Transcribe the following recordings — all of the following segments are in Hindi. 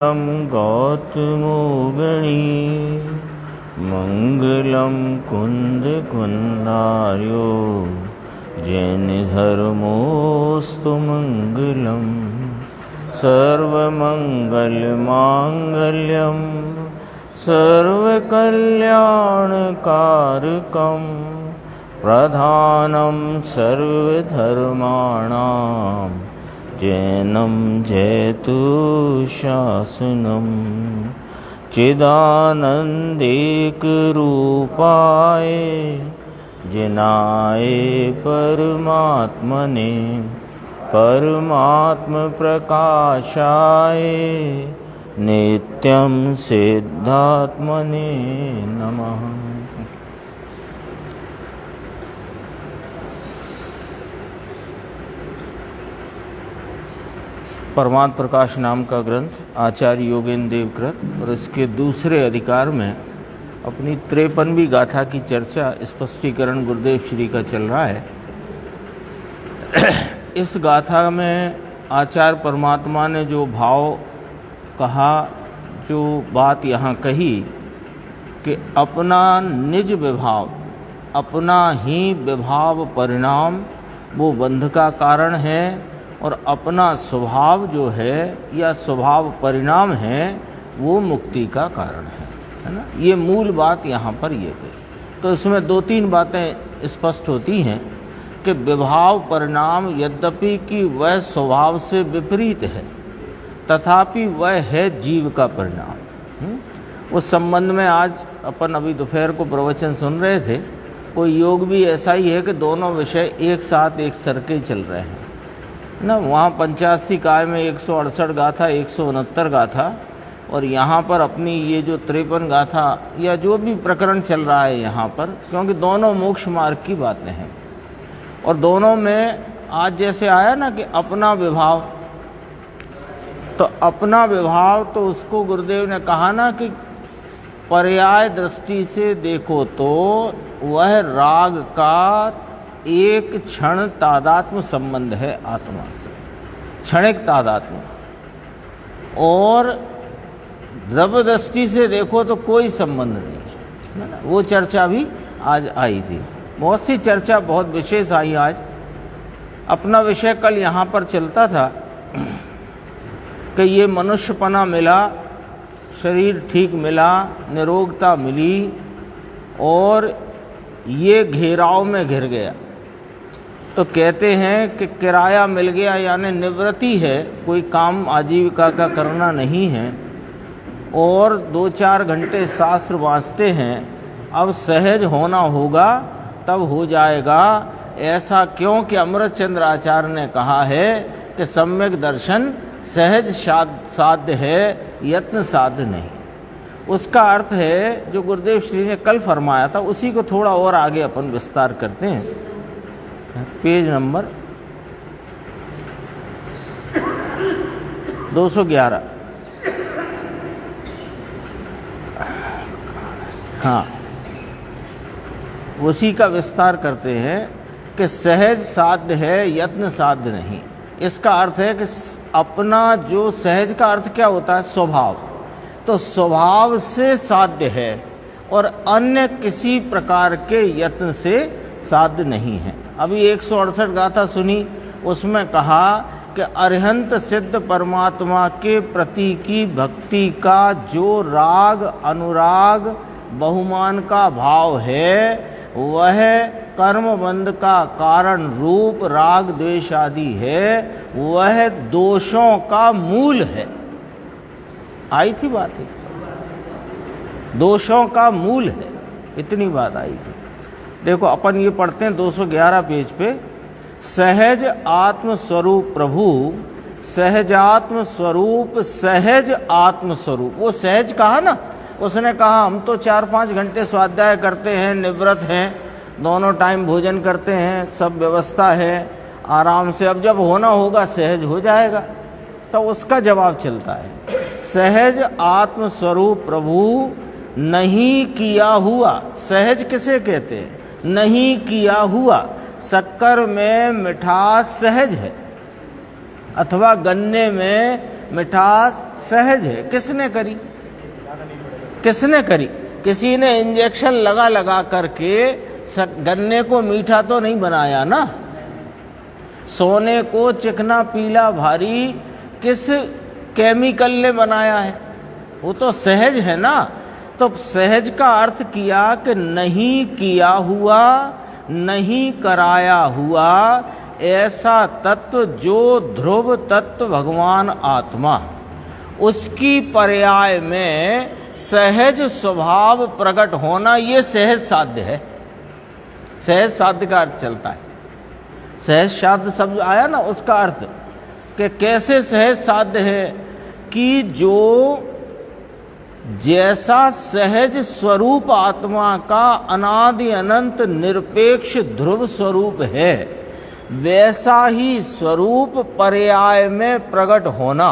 गौतमो गणी मंगलम कुंद कुंदार्यो जैन धर्मोस्तु मंगलम सर्वमंगल मांगल्यम सर्वकल्याणकारकम प्रधानम सर्वधर्माणां जैनं जयतु शासनम चिदानंदेकरूपाय जिनाय परमात्मने परमात्म प्रकाशाय नित्यं सिद्धात्मने नमः। परमात्म प्रकाश नाम का ग्रंथ आचार्य योगेंद्र देवकृत और इसके दूसरे अधिकार में अपनी 53वीं गाथा की चर्चा स्पष्टीकरण गुरुदेव श्री का चल रहा है। इस गाथा में आचार्य परमात्मा ने जो भाव कहा, जो बात यहाँ कही कि अपना निज विभाव, अपना ही विभाव परिणाम वो बंध का कारण है और अपना स्वभाव जो है या स्वभाव परिणाम है वो मुक्ति का कारण है ना। ये मूल बात यहाँ पर ये है। तो इसमें दो तीन बातें स्पष्ट होती हैं कि विभाव परिणाम यद्यपि कि वह स्वभाव से विपरीत है तथापि वह है जीव का परिणाम। उस संबंध में आज अपन अभी दोपहर को प्रवचन सुन रहे थे। कोई योग भी ऐसा ही है कि दोनों विषय एक साथ एक सर के चल रहे हैं ना। वहाँ 85 काय में 168 गाथा 169 गाथा और यहाँ पर अपनी ये जो 53 गाथा या जो भी प्रकरण चल रहा है यहाँ पर, क्योंकि दोनों मोक्ष मार्ग की बातें हैं और दोनों में आज जैसे आया ना कि अपना विभाव, तो अपना विभाव तो उसको गुरुदेव ने कहा ना कि पर्याय दृष्टि से देखो तो वह राग का एक क्षण तादात्म्य संबंध है आत्मा से, क्षणिक तादात्म्य, और द्रव्य दृष्टि से देखो तो कोई संबंध नहीं है। वो चर्चा भी आज आई थी। बहुत सी चर्चा बहुत विशेष आई आज। अपना विषय कल यहाँ पर चलता था कि ये मनुष्यपना मिला, शरीर ठीक मिला, निरोगता मिली और ये घेराव में घिर गया। तो कहते हैं कि किराया मिल गया, यानी निवृत्ति है, कोई काम आजीविका का करना नहीं है और 2-4 घंटे शास्त्र वाँचते हैं, अब सहज होना होगा तब हो जाएगा। ऐसा क्यों कि अमृत चंद्र आचार्य ने कहा है कि सम्यक दर्शन सहज साध्य है, यत्न साध्य नहीं। उसका अर्थ है जो गुरुदेव श्री ने कल फरमाया था, उसी को थोड़ा और आगे अपन विस्तार करते हैं। Page number 211। हाँ, उसी का विस्तार करते हैं कि सहज साध्य है, यत्न साध्य नहीं। इसका अर्थ है कि अपना जो सहज का अर्थ क्या होता है, स्वभाव, तो स्वभाव से साध्य है और अन्य किसी प्रकार के यत्न से साध्य नहीं है। अभी 168 गाथा सुनी, उसमें कहा कि अरिहंत सिद्ध परमात्मा के प्रति की भक्ति का जो राग अनुराग बहुमान का भाव है वह कर्मबंध का कारण रूप राग द्वेष आदि है, वह दोषों का मूल है। आई थी बात, दोषों का मूल है, इतनी बात आई थी। देखो अपन ये पढ़ते हैं 211 पेज पे, सहज आत्म स्वरूप प्रभु, सहजात्म स्वरूप, सहज आत्म स्वरूप। वो सहज कहा ना, उसने कहा हम तो 4-5 घंटे स्वाध्याय करते हैं, निवृत्त हैं, दोनों टाइम भोजन करते हैं, सब व्यवस्था है आराम से, अब जब होना होगा सहज हो जाएगा। तो उसका जवाब चलता है, सहज आत्म स्वरूप प्रभु नहीं किया हुआ। सहज किसे कहते हैं, नहीं किया हुआ। शक्कर में मिठास सहज है, अथवा गन्ने में मिठास सहज है। किसने करी? किसने करी? किसी ने इंजेक्शन लगा लगा करके गन्ने को मीठा तो नहीं बनाया ना। सोने को चिकना पीला भारी किस केमिकल ने बनाया है? वो तो सहज है ना। तो सहज का अर्थ किया कि नहीं किया हुआ, नहीं कराया हुआ ऐसा तत्व जो ध्रुव तत्व भगवान आत्मा, उसकी पर्याय में सहज स्वभाव प्रकट होना, ये सहज साध्य है। सहज साध्य का अर्थ चलता है। सहज साध्य शब्द आया ना, उसका अर्थ कि कैसे सहज साध्य है कि जो जैसा सहज स्वरूप आत्मा का अनादि अनंत निरपेक्ष ध्रुव स्वरूप है, वैसा ही स्वरूप पर्याय में प्रकट होना,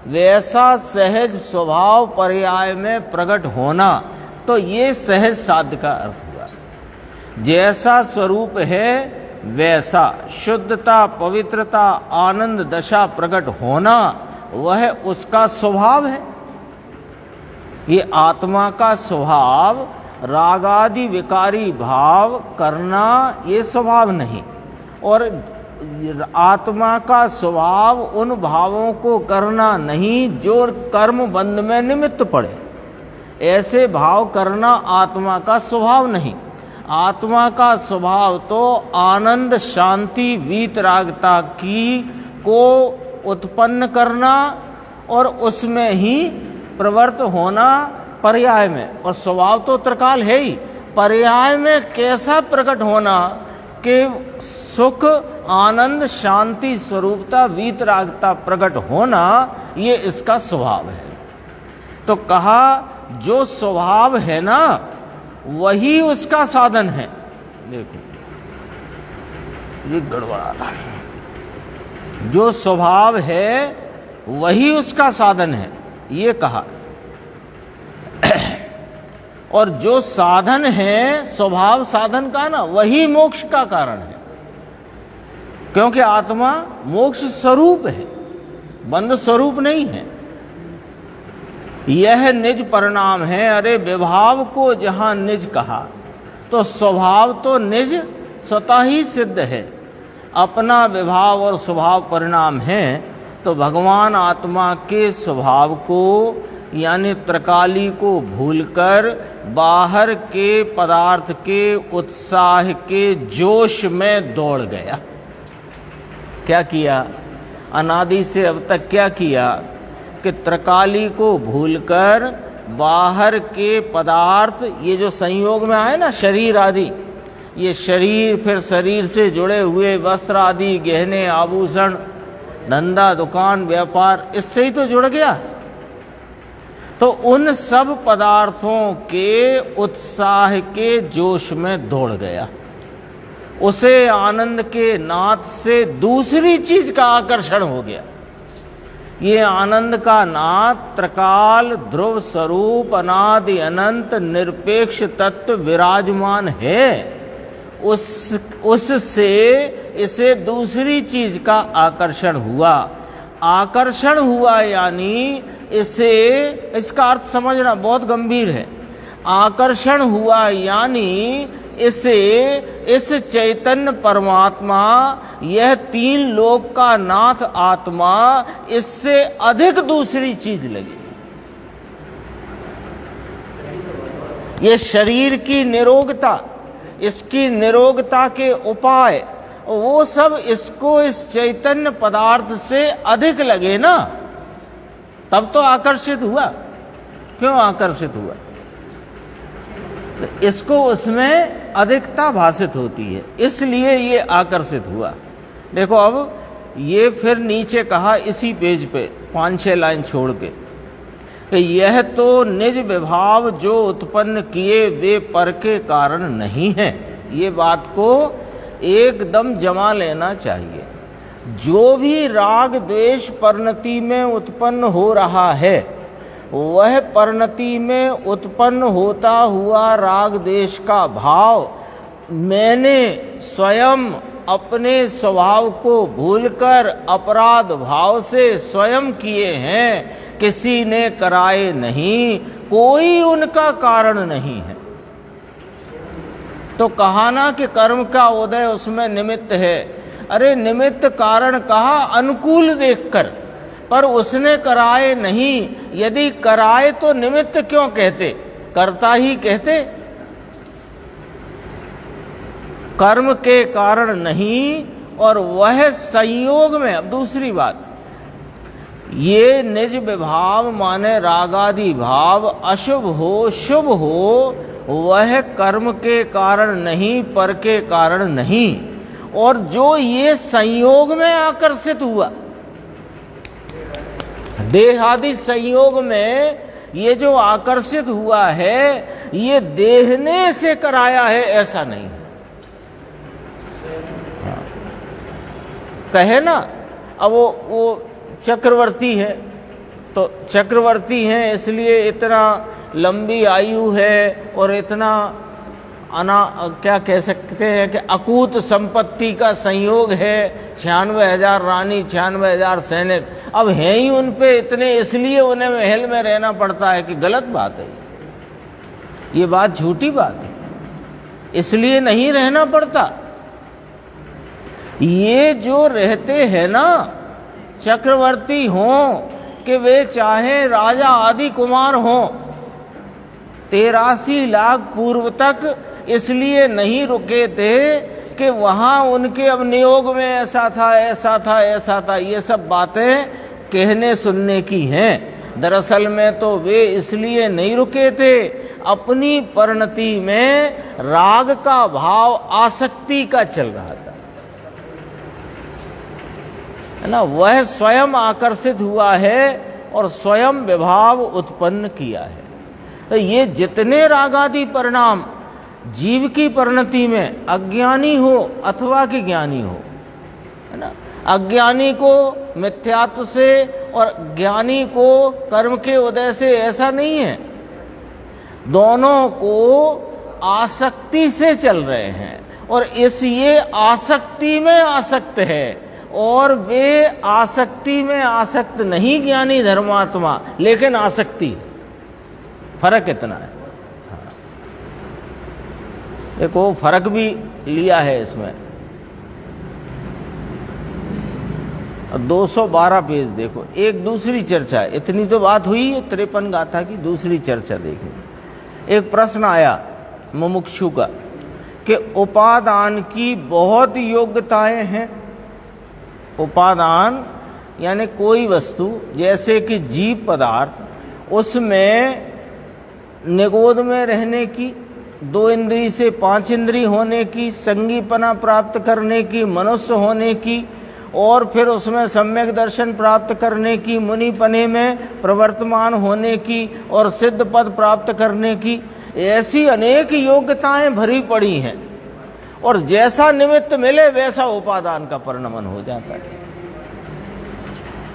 वैसा सहज स्वभाव पर्याय में प्रकट होना, तो ये सहज साध्य का अर्थ हुआ। जैसा स्वरूप है वैसा शुद्धता, पवित्रता, आनंद दशा प्रकट होना, वह उसका स्वभाव है। ये आत्मा का स्वभाव रागादि विकारी भाव करना, ये स्वभाव नहीं। और आत्मा का स्वभाव उन भावों को करना नहीं जो कर्म बंध में निमित्त पड़े। ऐसे भाव करना आत्मा का स्वभाव नहीं। आत्मा का स्वभाव तो आनंद, शांति, वीतरागता की को उत्पन्न करना और उसमें ही प्रवृत्त होना पर्याय में। और स्वभाव तो त्रिकाल है ही, पर्याय में कैसा प्रकट होना कि सुख, आनंद, शांति, स्वरूपता, वीतरागता प्रकट होना, ये इसका स्वभाव है। तो कहा जो स्वभाव है ना, वही उसका साधन है। देखो ये गड़बड़ा रहा है। जो स्वभाव है वही उसका साधन है, ये कहा। और जो साधन है, स्वभाव साधन का ना, वही मोक्ष का कारण है। क्योंकि आत्मा मोक्ष स्वरूप है, बंध स्वरूप नहीं है। यह निज परिणाम है। अरे विभाव को जहां निज कहा तो स्वभाव तो निज स्वतः ही सिद्ध है। अपना विभाव और स्वभाव परिणाम है। तो भगवान आत्मा के स्वभाव को यानी त्रिकाली को भूलकर बाहर के पदार्थ के उत्साह के जोश में दौड़ गया। क्या किया? अनादि से अब तक क्या किया कि त्रिकाली को भूलकर बाहर के पदार्थ, ये जो संयोग में आए ना शरीर आदि, ये शरीर, फिर शरीर से जुड़े हुए वस्त्र आदि, गहने, आभूषण, धंधा, दुकान, व्यापार, इससे ही तो जुड़ गया। तो उन सब पदार्थों के उत्साह के जोश में दौड़ गया। उसे आनंद के नाद से दूसरी चीज का आकर्षण हो गया। ये आनंद का नाद त्रिकाल ध्रुव स्वरूप अनादि अनंत निरपेक्ष तत्व विराजमान है। उससे इसे दूसरी चीज का आकर्षण हुआ। आकर्षण हुआ यानी इसे, इसका अर्थ समझना बहुत गंभीर है। आकर्षण हुआ यानी इसे, इस चैतन्य परमात्मा, यह तीन लोक का नाथ आत्मा, इससे अधिक दूसरी चीज लगी। ये शरीर की निरोगता, इसकी निरोगता के उपाय, वो सब इसको इस चैतन्य पदार्थ से अधिक लगे ना, तब तो आकर्षित हुआ। क्यों आकर्षित हुआ? तो इसको उसमें अधिकता भासित होती है, इसलिए ये आकर्षित हुआ। देखो अब ये फिर नीचे कहा इसी पेज पे 5-6 लाइन छोड़ के कि यह तो निज विभाव जो उत्पन्न किए वे पर के कारण नहीं है। ये बात को एकदम जमा लेना चाहिए। जो भी राग द्वेष परिणति में उत्पन्न हो रहा है, वह परिणति में उत्पन्न होता हुआ राग देश का भाव मैंने स्वयं अपने स्वभाव को भूलकर अपराध भाव से स्वयं किए हैं। किसी ने कराए नहीं, कोई उनका कारण नहीं है। तो कहा ना कि कर्म का उदय उसमें निमित्त है। अरे निमित्त कारण कहा अनुकूल देखकर, पर उसने कराए नहीं। यदि कराए तो निमित्त क्यों कहते, कर्ता ही कहते। कर्म के कारण नहीं, और वह संयोग में। अब दूसरी बात, ये निज विभाव माने रागादि भाव अशुभ हो शुभ हो, वह कर्म के कारण नहीं, पर के कारण नहीं। और जो ये संयोग में आकर्षित हुआ, देहादि संयोग में ये जो आकर्षित हुआ है, ये देहने से कराया है ऐसा नहीं है। कहे ना, अब वो चक्रवर्ती है, तो चक्रवर्ती हैं इसलिए इतना लंबी आयु है और इतना क्या कह सकते हैं कि अकूत संपत्ति का संयोग है, 96,000 रानी 96,000 सैनिक अब हैं ही उन पे इतने, इसलिए उन्हें महल में रहना पड़ता है। कि गलत बात है, ये बात झूठी बात है। इसलिए नहीं रहना पड़ता। ये जो रहते हैं ना, चक्रवर्ती हों कि वे चाहे राजा आदि कुमार हों, 83 लाख पूर्व तक इसलिए नहीं रुके थे कि वहां उनके अब नियोग में ऐसा था ऐसा था ऐसा था। ये सब बातें कहने सुनने की हैं। दरअसल में तो वे इसलिए नहीं रुके थे, अपनी परिणति में राग का भाव आसक्ति का चल रहा था, है ना। वह स्वयं आकर्षित हुआ है और स्वयं विभाव उत्पन्न किया है। तो ये जितने रागादि परिणाम जीव की परिणति में, अज्ञानी हो अथवा कि ज्ञानी हो, है ना, अज्ञानी को मिथ्यात्व से और ज्ञानी को कर्म के उदय से, ऐसा नहीं है। दोनों को आसक्ति से चल रहे हैं और ये आसक्ति में आसक्त है, और वे आसक्ति में आसक्त नहीं ज्ञानी धर्मात्मा, लेकिन आसक्ति। फर्क इतना है। देखो फर्क भी लिया है इसमें। 212 पेज देखो, एक दूसरी चर्चा। इतनी तो बात हुई है 53 गाथा की, दूसरी चर्चा देखो। एक प्रश्न आया मुमुक्षु का कि उपादान की बहुत योग्यताएं हैं। उपादान यानी कोई वस्तु, जैसे कि जीव पदार्थ, उसमें निगोद में रहने की, 2 इंद्री से 5 इंद्री होने की, संगीपना प्राप्त करने की, मनुष्य होने की, और फिर उसमें सम्यक दर्शन प्राप्त करने की, मुनिपने में प्रवर्तमान होने की, और सिद्ध पद प्राप्त करने की, ऐसी अनेक योग्यताएं भरी पड़ी हैं। और जैसा निमित्त मिले वैसा उपादान का परिणमन हो जाता है।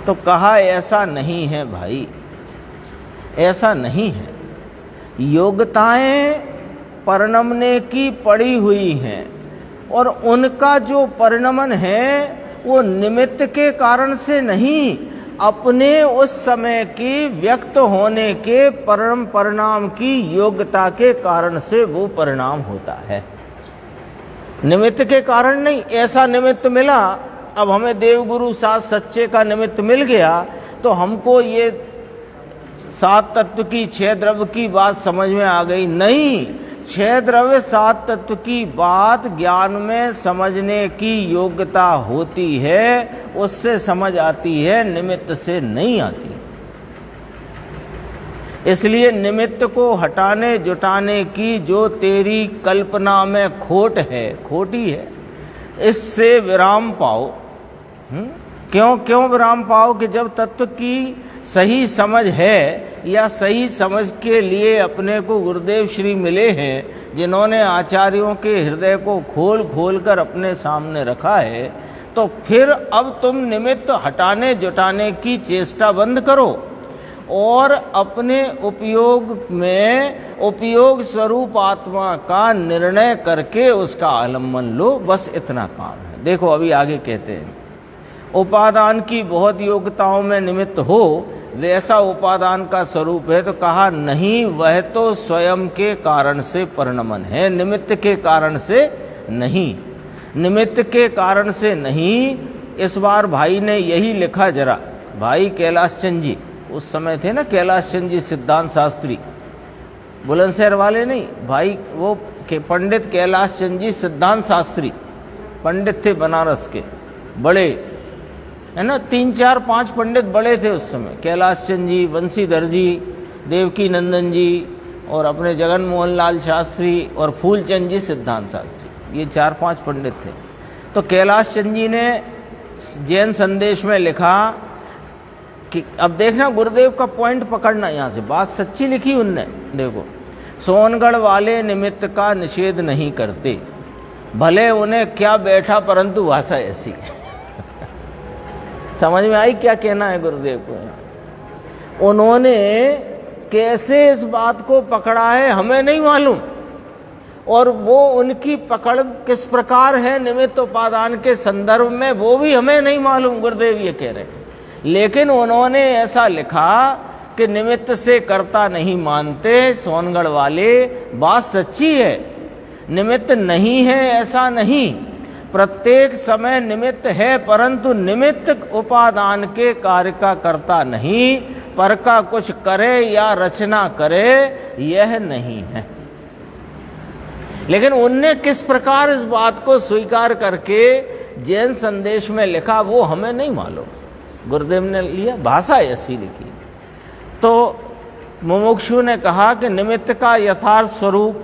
तो कहा ऐसा नहीं है भाई, ऐसा नहीं है। योग्यताएं परिणमने की पड़ी हुई हैं, और उनका जो परिणमन है वो निमित्त के कारण से नहीं, अपने उस समय की व्यक्त होने के परिणाम की योग्यता के कारण से वो परिणाम होता है, निमित्त के कारण नहीं। ऐसा निमित्त मिला, अब हमें देवगुरु सात सच्चे का निमित्त मिल गया, तो हमको ये 7 तत्व की 6 द्रव्य की बात समझ में आ गई। नहीं, 6 द्रव्य 7 तत्व की बात ज्ञान में समझने की योग्यता होती है, उससे समझ आती है, निमित्त से नहीं आती। इसलिए निमित्त को हटाने जुटाने की जो तेरी कल्पना में खोट है, खोटी है, इससे विराम पाओ। क्यों विराम पाओ? कि जब तत्व की सही समझ है, या सही समझ के लिए अपने को गुरुदेव श्री मिले हैं, जिन्होंने आचार्यों के हृदय को खोल खोल कर अपने सामने रखा है, तो फिर अब तुम निमित्त हटाने जुटाने की चेष्टा बंद करो और अपने उपयोग में उपयोग स्वरूप आत्मा का निर्णय करके उसका आलम्बन लो। बस इतना काम है। देखो अभी आगे कहते हैं, उपादान की बहुत योग्यताओं में निमित्त हो, वैसा उपादान का स्वरूप है, तो कहा नहीं, वह तो स्वयं के कारण से परिणमन है, निमित्त के कारण से नहीं, निमित्त के कारण से नहीं। इस बार भाई ने यही लिखा, जरा भाई कैलाश चंद जी, उस समय थे ना कैलाश चंद जी सिद्धांत शास्त्री, बुलंदशहर वाले नहीं भाई, वो के पंडित कैलाश चंद जी सिद्धांत शास्त्री पंडित थे बनारस के, बड़े है ना, 3 4 5 पंडित बड़े थे उस समय, कैलाश चंद जी, बंशीधर जी, देवकी नंदन जी और अपने जगन मोहन लाल शास्त्री और फूलचंद जी सिद्धांत शास्त्री, ये 4 5 पंडित थे। तो कैलाश चंद जी ने जैन संदेश में लिखा कि अब देखना गुरुदेव का पॉइंट पकड़ना, यहाँ से बात सच्ची लिखी उनने, देखो, सोनगढ़ वाले निमित्त का निषेध नहीं करते, भले उन्हें क्या बैठा परंतु भाषा ऐसी है। समझ में आई क्या कहना है गुरुदेव को? उन्होंने कैसे इस बात को पकड़ा है हमें नहीं मालूम, और वो उनकी पकड़ किस प्रकार है निमित्त उपादान के संदर्भ में वो भी हमें नहीं मालूम, गुरुदेव ये कह रहे हैं। लेकिन उन्होंने ऐसा लिखा कि निमित्त से कर्ता नहीं मानते सोनगढ़ वाले, बात सच्ची है, निमित्त नहीं है ऐसा नहीं, प्रत्येक समय निमित्त है, परंतु निमित्त उपादान के कार्य का कर्ता नहीं, पर का कुछ करे या रचना करे यह नहीं है। लेकिन उनने किस प्रकार इस बात को स्वीकार करके जैन संदेश में लिखा वो हमें नहीं मालूम, गुरुदेव ने लिया, भाषा ऐसी लिखी। तो मुमुक्षु ने कहा कि निमित्त का यथार्थ स्वरूप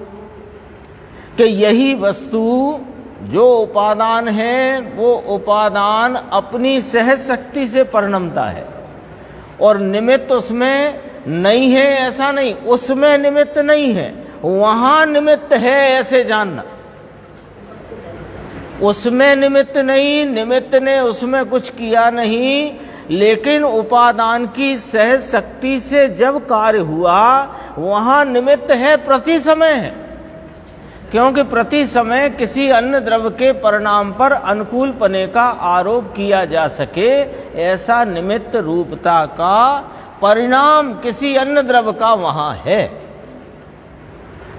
कि यही वस्तु जो उपादान है वो उपादान अपनी सहज शक्ति से परिणमता है, और निमित्त उसमें नहीं है ऐसा नहीं, उसमें निमित्त नहीं है, वहां निमित्त है ऐसे जानना। उसमें निमित्त नहीं, निमित्त ने उसमें कुछ किया नहीं, लेकिन उपादान की सहज शक्ति से जब कार्य हुआ वहां निमित्त है, प्रति समय है, क्योंकि प्रति समय किसी अन्य द्रव्य के परिणाम पर अनुकूल पने का आरोप किया जा सके, ऐसा निमित्त रूपता का परिणाम किसी अन्य द्रव्य का वहां है।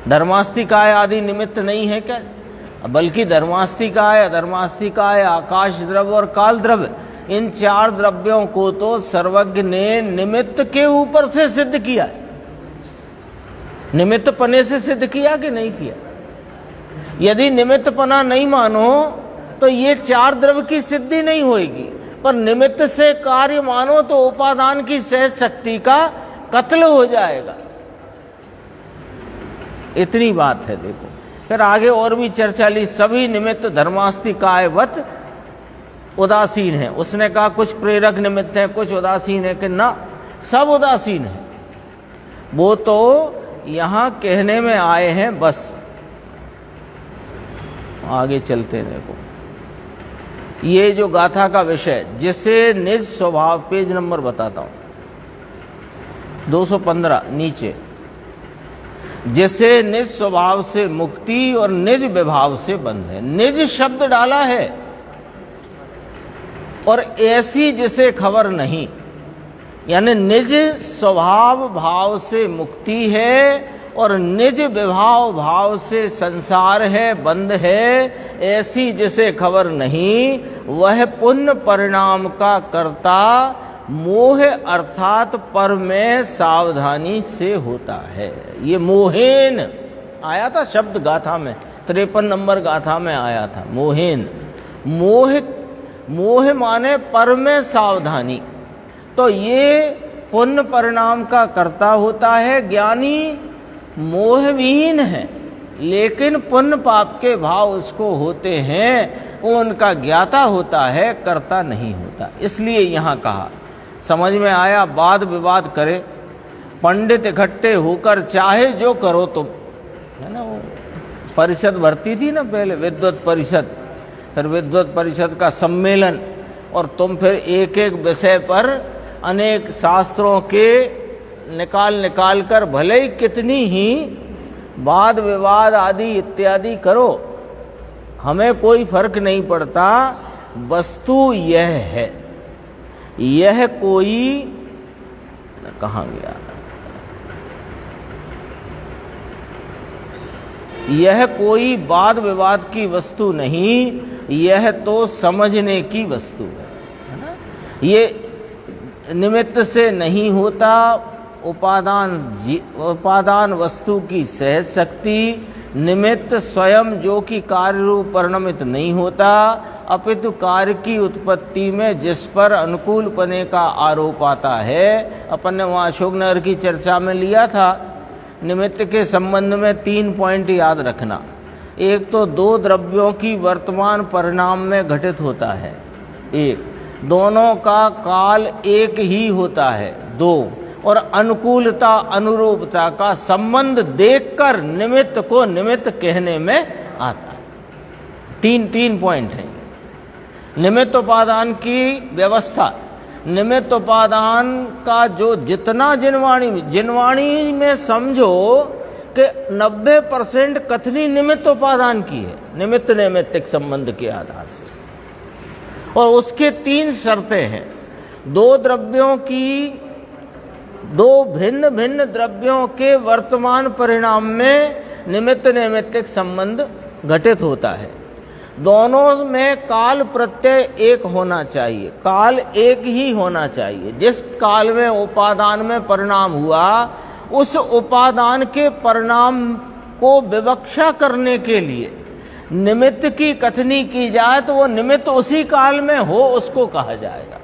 धर्मास्तिकाय आदि निमित्त नहीं है क्या? बल्कि धर्मास्तिकाय, अधर्मास्तिकाय, आकाश द्रव्य और काल द्रव्य, इन 4 द्रव्यों को तो सर्वज्ञ ने निमित्त के ऊपर से सिद्ध किया, निमित्त पने से सिद्ध किया कि नहीं किया? यदि निमित्त पना नहीं मानो तो ये 4 द्रव्य की सिद्धि नहीं होगी, पर निमित्त से कार्य मानो तो उपादान की सहज शक्ति का कत्ल हो जाएगा। इतनी बात है। देखो फिर आगे और भी चर्चा ली, सभी निमित्त धर्मास्तिकायवत उदासीन है। उसने कहा कुछ प्रेरक निमित्त है, कुछ उदासीन है, कि ना सब उदासीन है। वो तो यहां कहने में आए हैं बस। आगे चलते हैं। देखो ये जो गाथा का विषय, जिसे निज स्वभाव, पेज नंबर बताता हूं 215 नीचे, जिसे निज स्वभाव से मुक्ति और निज विभाव से बंध है। निज शब्द डाला है, और ऐसी जिसे खबर नहीं, यानी निज स्वभाव भाव से मुक्ति है और निज विभाव भाव से संसार है, बंध है, ऐसी जिसे खबर नहीं, वह पुण्य परिणाम का कर्ता मोह अर्थात पर में सावधानी से होता है। ये मोहेन आया था शब्द गाथा में, 53 नंबर गाथा में आया था मोहेन। मोह, मोह माने पर में सावधानी। तो ये पुण्य परिणाम का कर्ता होता है। ज्ञानी मोह विहीन है, लेकिन पुण्य पाप के भाव उसको होते हैं, वो उनका ज्ञाता होता है, कर्ता नहीं होता। इसलिए यहाँ कहा, समझ में आया? वाद विवाद करे पंडित इकट्ठे होकर चाहे जो करो तुम, है ना। वो परिषद भरती थी ना पहले, विद्वत परिषद, फिर विद्वत परिषद का सम्मेलन, और तुम फिर एक एक विषय पर अनेक शास्त्रों के निकाल कर भले ही कितनी ही वाद विवाद आदि इत्यादि करो, हमें कोई फर्क नहीं पड़ता। वस्तु यह है, यह कोई कहाँ गया? यह कोई वाद विवाद की वस्तु नहीं, यह तो समझने की वस्तु है ना? ये निमित्त से नहीं होता, उपादान वस्तु की सहज शक्ति, निमित्त स्वयं जो कि कार्य रूप परिणमित नहीं होता, अपितु कार्य की उत्पत्ति में जिस पर अनुकूलपने का आरोप आता है। अपन ने वहाँ अशोकनगर की चर्चा में लिया था, निमित्त के संबंध में 3 पॉइंट याद रखना। एक तो दो द्रव्यों की वर्तमान परिणाम में घटित होता है, एक, दोनों का काल एक ही होता है, 2, और अनुकूलता अनुरूपता का संबंध देखकर निमित्त को निमित्त कहने में आता है। तीन पॉइंट हैं। निमित्त उपादान की व्यवस्था, निमित्त उपादान का जो जितना जिनवाणी में समझो कि 90% कथनी निमित्त उपादान की है, निमित्त नैमित्तिक संबंध के आधार से। और उसके 3 शर्तें हैं। दो भिन्न भिन्न द्रव्यों के वर्तमान परिणाम में निमित्त नैमित्तिक संबंध घटित होता है। दोनों में काल प्रत्यय एक होना चाहिए, काल एक ही होना चाहिए। जिस काल में उपादान में परिणाम हुआ, उस उपादान के परिणाम को विवक्षा करने के लिए निमित्त की कथनी की जाए तो वो निमित्त उसी काल में हो, उसको कहा जाएगा।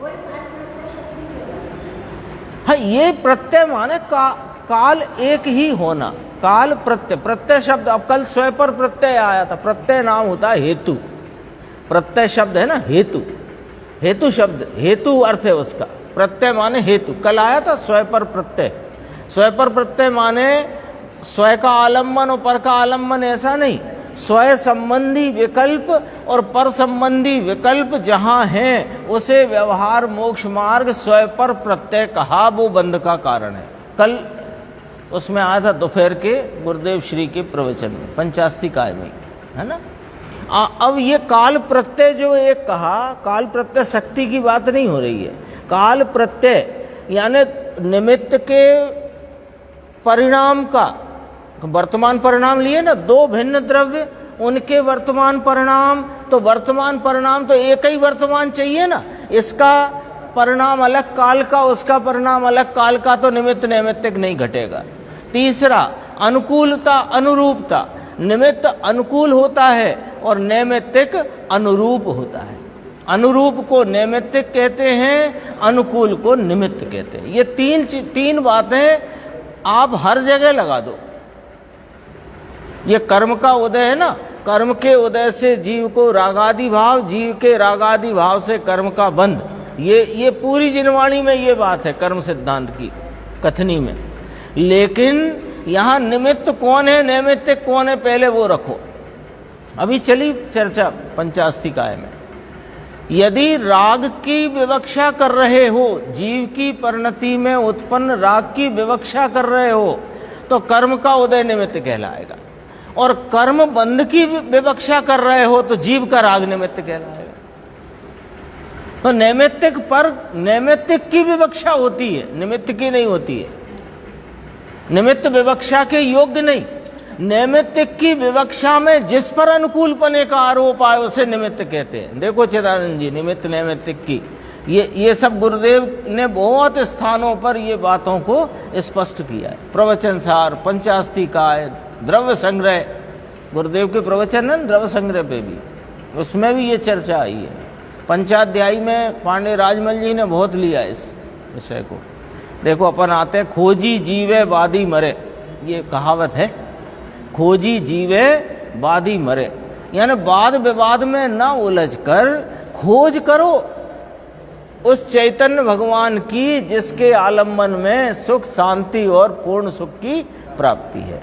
हाँ, ये प्रत्यय माने काल एक ही होना, काल प्रत्यय। प्रत्यय शब्द, अब कल स्वयं पर प्रत्यय आया था, प्रत्यय नाम होता है हेतु। प्रत्यय शब्द है ना हेतु, हेतु शब्द, हेतु अर्थ है उसका, प्रत्यय माने हेतु। कल आया था स्वयं पर प्रत्यय। स्वयं पर प्रत्यय माने स्वयं का आलम्बन और पर का आलम्बन, ऐसा नहीं। स्वयं संबंधी विकल्प और पर संबंधी विकल्प जहां हैं, उसे व्यवहार मोक्ष मार्ग स्वयं पर प्रत्यय कहा, वो बंध का कारण है। कल उसमें आया था दोपहर के गुरुदेव श्री के प्रवचन में, पंचास्तिकाय में, है ना। अब ये काल प्रत्यय जो एक कहा, काल प्रत्यय शक्ति की बात नहीं हो रही है। काल प्रत्यय यानी निमित्त के परिणाम का वर्तमान परिणाम लिए ना, दो भिन्न द्रव्य, उनके वर्तमान परिणाम, तो वर्तमान परिणाम तो एक ही वर्तमान चाहिए ना। इसका परिणाम अलग काल का, उसका परिणाम अलग काल का, तो निमित्त नैमित्तिक नहीं घटेगा। तीसरा, अनुकूलता अनुरूपता। निमित्त अनुकूल होता है और नैमित्तिक अनुरूप होता है। अनुरूप को नैमित्तिक कहते हैं, अनुकूल को निमित्त कहते हैं। ये तीन बातें आप हर जगह लगा दो। ये कर्म का उदय है ना, कर्म के उदय से जीव को रागादि भाव, जीव के रागादि भाव से कर्म का बंध, ये पूरी जिनवाणी में ये बात है कर्म सिद्धांत की कथनी में। लेकिन यहाँ निमित्त कौन है, नैमित्तिक कौन है, पहले वो रखो। अभी चली चर्चा पंचास्तिकाय में। यदि राग की विवक्षा कर रहे हो, जीव की परिणति में उत्पन्न राग की विवक्षा कर रहे हो, तो कर्म का उदय निमित्त कहलाएगा। और कर्म बंध की विवक्षा कर रहे हो तो जीव का राग निमित्त कहलाएगा। तो नैमित्तिक पर नैमित्तिक की विवक्षा होती है, निमित्त की नहीं होती है। निमित्त विवक्षा के योग्य नहीं। नैमित्तिक की विवक्षा में जिस पर अनुकूलपने का आरोप आए उसे निमित्त कहते हैं। देखो चिदानंद जी, निमित्त नैमित्तिक की ये सब गुरुदेव ने बहुत स्थानों पर ये बातों को स्पष्ट किया है। प्रवचन सार, पंचास्तिकाय, द्रव्य संग्रह, गुरुदेव के प्रवचन है द्रव्य संग्रह पे भी, उसमें भी ये चर्चा आई है। पंचाध्यायी में पांडे राजमल जी ने बहुत लिया इस विषय को। देखो अपन आते हैं, खोजी जीवे बादी मरे, ये कहावत है। खोजी जीवे बादी मरे, यानी वाद विवाद में ना उलझ कर खोज करो उस चैतन्य भगवान की, जिसके आलम्बन में सुख शांति और पूर्ण सुख की प्राप्ति है।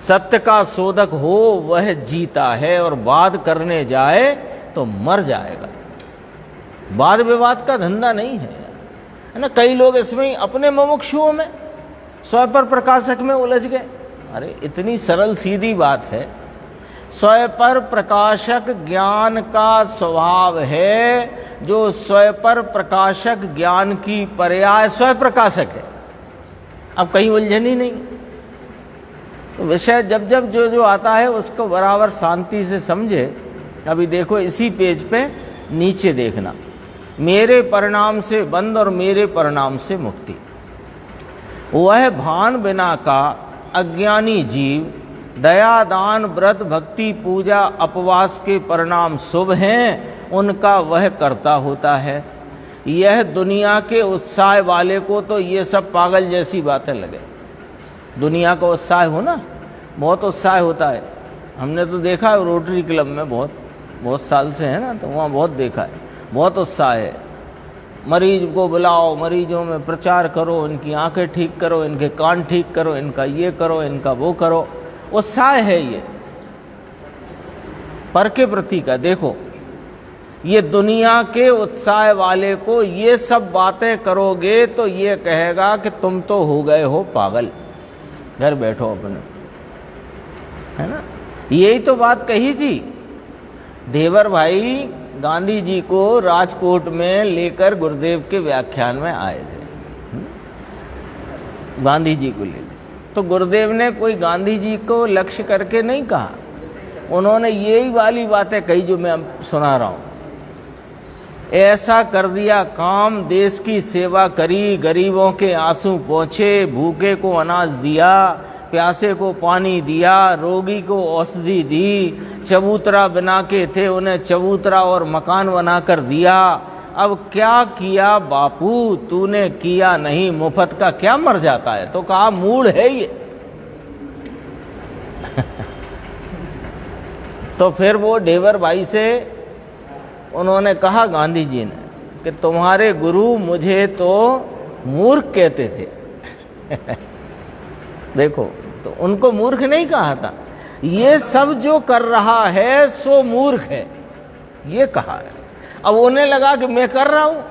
सत्य का शोधक हो वह जीता है, और वाद करने जाए तो मर जाएगा। वाद विवाद का धंधा नहीं है ना। कई लोग इसमें अपने मुमुक्षुओं में, स्वयं पर प्रकाशक में उलझ गए। अरे इतनी सरल सीधी बात है। स्वयं पर प्रकाशक ज्ञान का स्वभाव है, जो स्वयं पर प्रकाशक ज्ञान की पर्याय स्वयं प्रकाशक है। अब कहीं उलझन ही नहीं। तो विषय जब जब जो जो आता है उसको बराबर शांति से समझे। अभी देखो इसी पेज पे नीचे देखना, मेरे परिणाम से बंध और मेरे परिणाम से मुक्ति। वह भान बिना का अज्ञानी जीव दया दान व्रत भक्ति पूजा उपवास के परिणाम शुभ हैं, उनका वह करता होता है। यह दुनिया के उत्साह वाले को तो ये सब पागल जैसी बातें लगे। दुनिया का उत्साह हो ना, बहुत उत्साह होता है। हमने तो देखा है रोटरी क्लब में, बहुत साल से है ना, तो वहाँ बहुत देखा है, बहुत उत्साह है। मरीज को बुलाओ, मरीजों में प्रचार करो, इनकी आंखें ठीक करो, इनके कान ठीक करो, इनका ये करो, इनका वो करो। उत्साह है ये पर के प्रति का। देखो ये दुनिया के उत्साह वाले को ये सब बातें करोगे तो ये कहेगा कि तुम तो हो गए हो पागल, घर बैठो अपने, है ना। यही तो बात कही थी देवर भाई गांधी जी को राजकोट में लेकर गुरुदेव के व्याख्यान में आए थे, गांधी जी को लेकर। तो गुरुदेव ने कोई गांधी जी को लक्ष्य करके नहीं कहा, उन्होंने यही वाली बातें कही जो मैं अब सुना रहा हूं। ऐसा कर दिया काम, देश की सेवा करी, गरीबों के आंसू पोंछे, भूखे को अनाज दिया, प्यासे को पानी दिया, रोगी को औषधि दी, चबूतरा बना के थे उन्हें चबूतरा और मकान बना कर दिया। अब क्या किया बापू, तूने किया नहीं, मुफ्त का क्या मर जाता है। तो कहा मूड है ये। तो फिर वो ढेबर भाई से उन्होंने कहा गांधी जी ने कि तुम्हारे गुरु मुझे तो मूर्ख कहते थे। देखो, तो उनको मूर्ख नहीं कहा था, ये सब जो कर रहा है सो मूर्ख है, ये कहा है। अब उन्हें लगा कि मैं कर रहा हूं।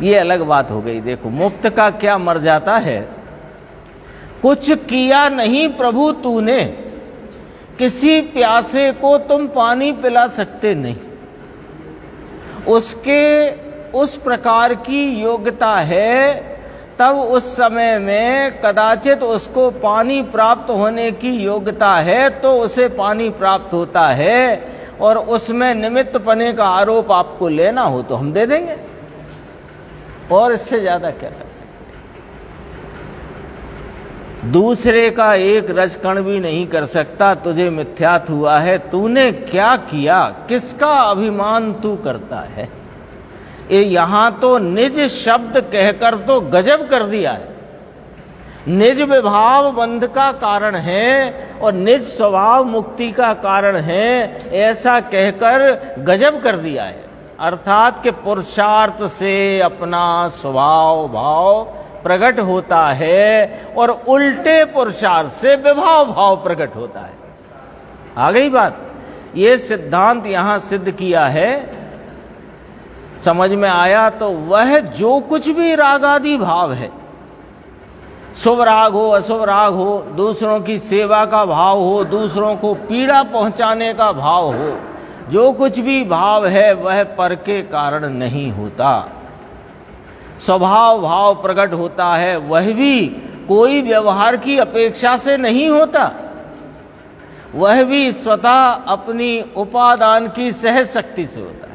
ये अलग बात हो गई। देखो मुफ्त का क्या मर जाता है। कुछ किया नहीं प्रभु तूने, किसी प्यासे को तुम पानी पिला सकते नहीं। उसके उस प्रकार की योग्यता है, तब उस समय में कदाचित उसको पानी प्राप्त होने की योग्यता है तो उसे पानी प्राप्त होता है। और उसमें निमित्त पने का आरोप आपको लेना हो तो हम दे देंगे, और इससे ज्यादा क्या कर सकते। दूसरे का एक रजकण भी नहीं कर सकता, तुझे मिथ्यात हुआ है। तूने क्या किया, किसका अभिमान तू करता है। ये यहां तो निज शब्द कहकर तो गजब कर दिया है। निज विभाव बंध का कारण है और निज स्वभाव मुक्ति का कारण है, ऐसा कहकर गजब कर दिया है। अर्थात के पुरुषार्थ से अपना स्वभाव भाव प्रकट होता है और उल्टे पुरुषार्थ से विभाव भाव प्रकट होता है। आ गई बात। ये सिद्धांत यहां सिद्ध किया है, समझ में आया। तो वह जो कुछ भी राग आदि भाव है, शुभ राग हो अशुभ राग हो, दूसरों की सेवा का भाव हो, दूसरों को पीड़ा पहुंचाने का भाव हो, जो कुछ भी भाव है वह पर के कारण नहीं होता। स्वभाव भाव प्रकट होता है, वह भी कोई व्यवहार की अपेक्षा से नहीं होता, वह भी स्वतः अपनी उपादान की सहज शक्ति से होता है।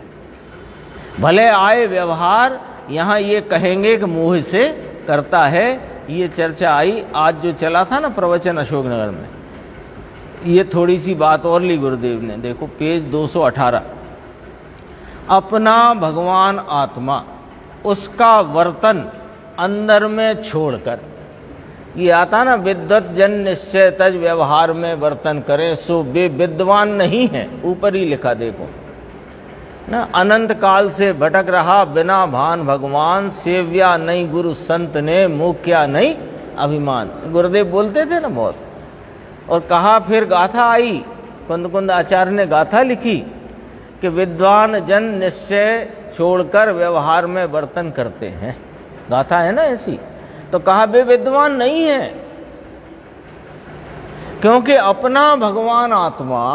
भले आए व्यवहार, यहां ये कहेंगे कि मोह से करता है। ये चर्चा आई आज जो चला था ना प्रवचन अशोकनगर में, ये थोड़ी सी बात और ली गुरुदेव ने। देखो पेज 218, अपना भगवान आत्मा, उसका वर्तन अंदर में छोड़कर, ये आता ना विद्वत जन निश्चय तज व्यवहार में वर्तन करें सो वे विद्वान नहीं है, ऊपर ही लिखा देखो ना। अनंत काल से भटक रहा बिना भान भगवान, सेव्या नहीं गुरु संत ने, मुख्या नहीं अभिमान। गुरुदेव बोलते थे ना बहुत। और कहा फिर गाथा आई, कुंद कुंद आचार्य ने गाथा लिखी कि विद्वान जन निश्चय छोड़कर व्यवहार में वर्तन करते हैं। गाथा है ना ऐसी। तो कहा वे विद्वान नहीं है, क्योंकि अपना भगवान आत्मा,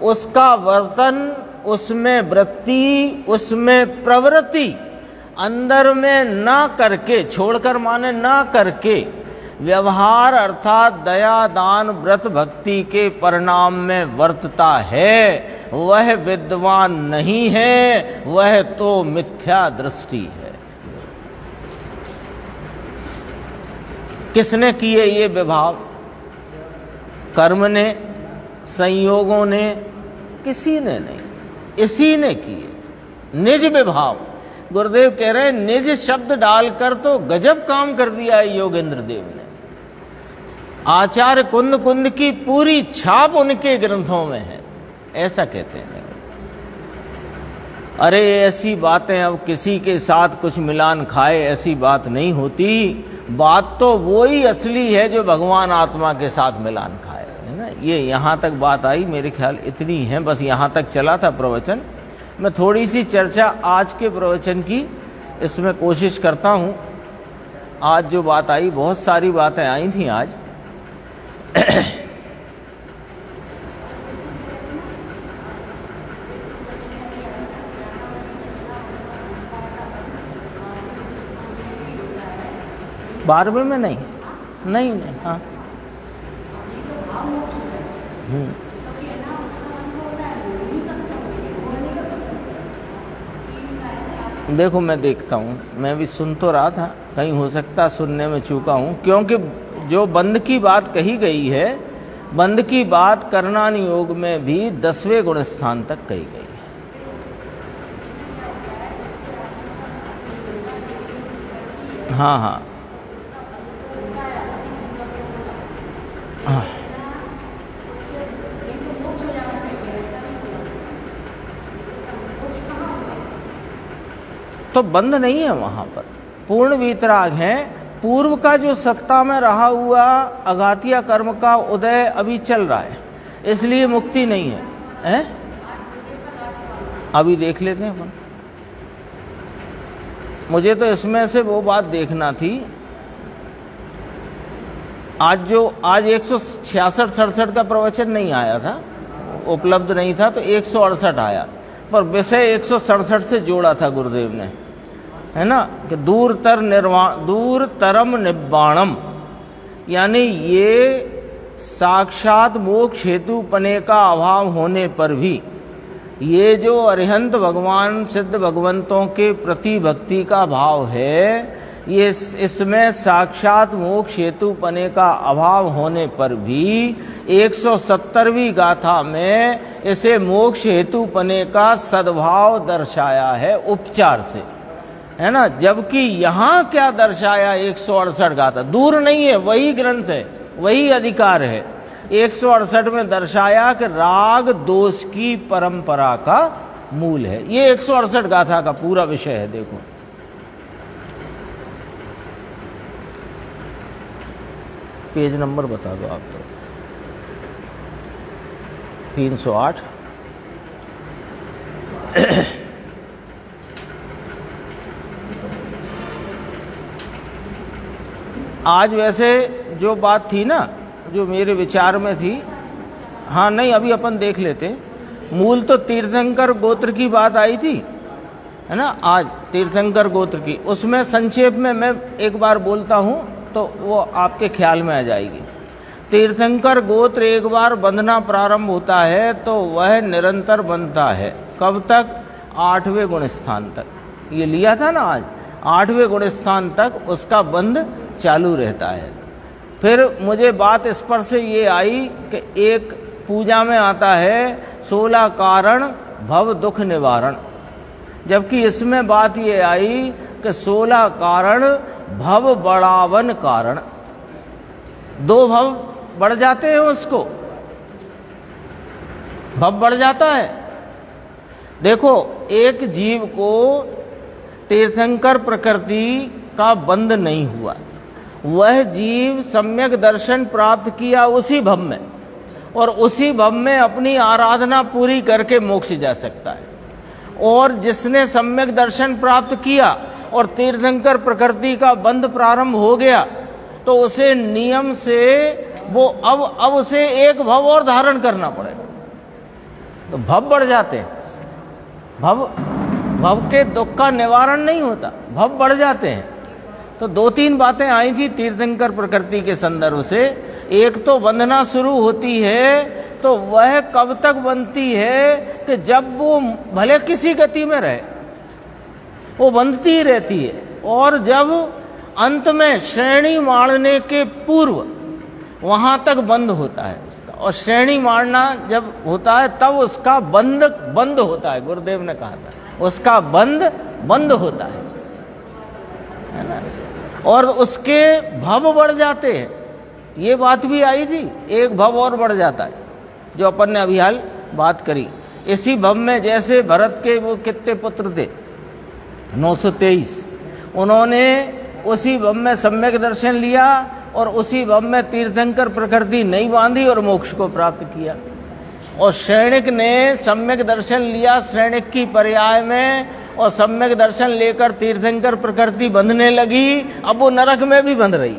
उसका वर्तन, उसमें वृत्ति, उसमें प्रवृत्ति अंदर में ना करके, छोड़कर माने ना करके, व्यवहार अर्थात दया दान व्रत भक्ति के परिणाम में वर्तता है, वह विद्वान नहीं है, वह तो मिथ्या दृष्टि है। किसने किए ये विभाव? कर्म ने, संयोगों ने? किसी ने नहीं, इसी ने किए निज विभाव। गुरुदेव कह रहे हैं निज शब्द डालकर तो गजब काम कर दिया है योगेंद्र देव ने। आचार्य कुंद कुंद की पूरी छाप उनके ग्रंथों में है, ऐसा कहते हैं। अरे ऐसी बातें अब किसी के साथ कुछ मिलान खाए, ऐसी बात नहीं होती। बात तो वो ही असली है जो भगवान आत्मा के साथ मिलान खाए, है ना। ये यहाँ तक बात आई, मेरे ख्याल इतनी है, बस यहाँ तक चला था प्रवचन। मैं थोड़ी सी चर्चा आज के प्रवचन की इसमें कोशिश करता हूँ। आज जो बात आई, बहुत सारी बातें आई थी आज। बारहवें में नहीं, नहीं नहीं, हाँ। देखो मैं देखता हूँ, मैं भी सुन तो रहा था, कहीं हो सकता सुनने में चूका हूँ, क्योंकि जो बंद की बात कही गई है, बंद की बात करणानि योग में भी 10वें गुण स्थान तक कही गई है। हाँ हाँ हाँ, तो बंद नहीं है वहां पर, पूर्ण वीतराग है। पूर्व का जो सत्ता में रहा हुआ अघातिया कर्म का उदय अभी चल रहा है, इसलिए मुक्ति नहीं है, हैं? अभी देख लेते हैं अपन। मुझे तो इसमें से वो बात देखना थी, आज 166-67 का प्रवचन नहीं आया था, उपलब्ध नहीं था, तो 168 आया, पर विषय 167 से जोड़ा था गुरुदेव ने, है ना, कि दूरतरम निब्बाणम, यानी ये साक्षात मोक्ष हेतु पने का अभाव होने पर भी ये जो अरिहंत भगवान सिद्ध भगवंतों के प्रति भक्ति का भाव है, ये इसमें साक्षात मोक्ष हेतु पने का अभाव होने पर भी 170वीं गाथा में इसे मोक्ष हेतु पने का सद्भाव दर्शाया है उपचार से, है ना। जबकि यहाँ क्या दर्शाया 168 गाथा, दूर नहीं है, वही ग्रंथ है, वही अधिकार है। 168 में दर्शाया कि राग दोष की परंपरा का मूल है। ये 168 गाथा का पूरा विषय है। देखो पेज नंबर बता दो आप तो। 308। आज वैसे जो बात थी ना, जो मेरे विचार में थी, हाँ नहीं अभी अपन देख लेते। मूल तो तीर्थंकर गोत्र की बात आई थी, है ना, आज तीर्थंकर गोत्र की। उसमें संक्षेप में मैं एक बार बोलता हूँ तो वो आपके ख्याल में आ जाएगी। तीर्थंकर गोत्र एक बार बंधना प्रारंभ होता है तो वह निरंतर बनता है। कब तक? 8वें गुण स्थान तक। ये लिया था ना आज, 8वें गुण स्थान तक उसका बंध चालू रहता है। फिर मुझे बात इस पर से ये आई कि एक पूजा में आता है 16 कारण भव दुख निवारण, जबकि इसमें बात ये आई कि 16 कारण भव बढ़ावन कारण। 2 भव बढ़ जाते हैं, उसको भव बढ़ जाता है। देखो एक जीव को तीर्थंकर प्रकृति का बंध नहीं हुआ, वह जीव सम्यक दर्शन प्राप्त किया उसी भव में, और उसी भव में अपनी आराधना पूरी करके मोक्ष जा सकता है। और जिसने सम्यक दर्शन प्राप्त किया और तीर्थंकर प्रकृति का बंध प्रारंभ हो गया तो उसे नियम से वो अब उसे एक भव और धारण करना पड़ेगा, तो भव बढ़ जाते हैं। भव के दुख का निवारण नहीं होता, भव बढ़ जाते हैं। तो 2-3 बातें आई थी तीर्थंकर प्रकृति के संदर्भ से। एक तो बंधना शुरू होती है तो वह कब तक बनती है कि जब वो भले किसी गति में रहे, वो बंधती ही रहती है। और जब अंत में श्रेणी मारने के पूर्व वहां तक बंद होता है उसका, और श्रेणी मारना जब होता है तब उसका बंद होता है। गुरुदेव ने कहा था उसका बंद होता है ना। और उसके भव बढ़ जाते हैं, ये बात भी आई थी। एक भव और बढ़ जाता है जो अपन ने अभी हाल बात करी। इसी भव में जैसे भरत के वो कितने पुत्र थे, 923, उन्होंने उसी भव में सम्यक दर्शन लिया और उसी भव में तीर्थंकर प्रकृति नहीं बांधी और मोक्ष को प्राप्त किया। और श्रेणिक ने सम्यक दर्शन लिया श्रेणिक की पर्याय में, और सम्यक दर्शन लेकर तीर्थंकर प्रकृति बंधने लगी। अब वो नरक में भी बंध रही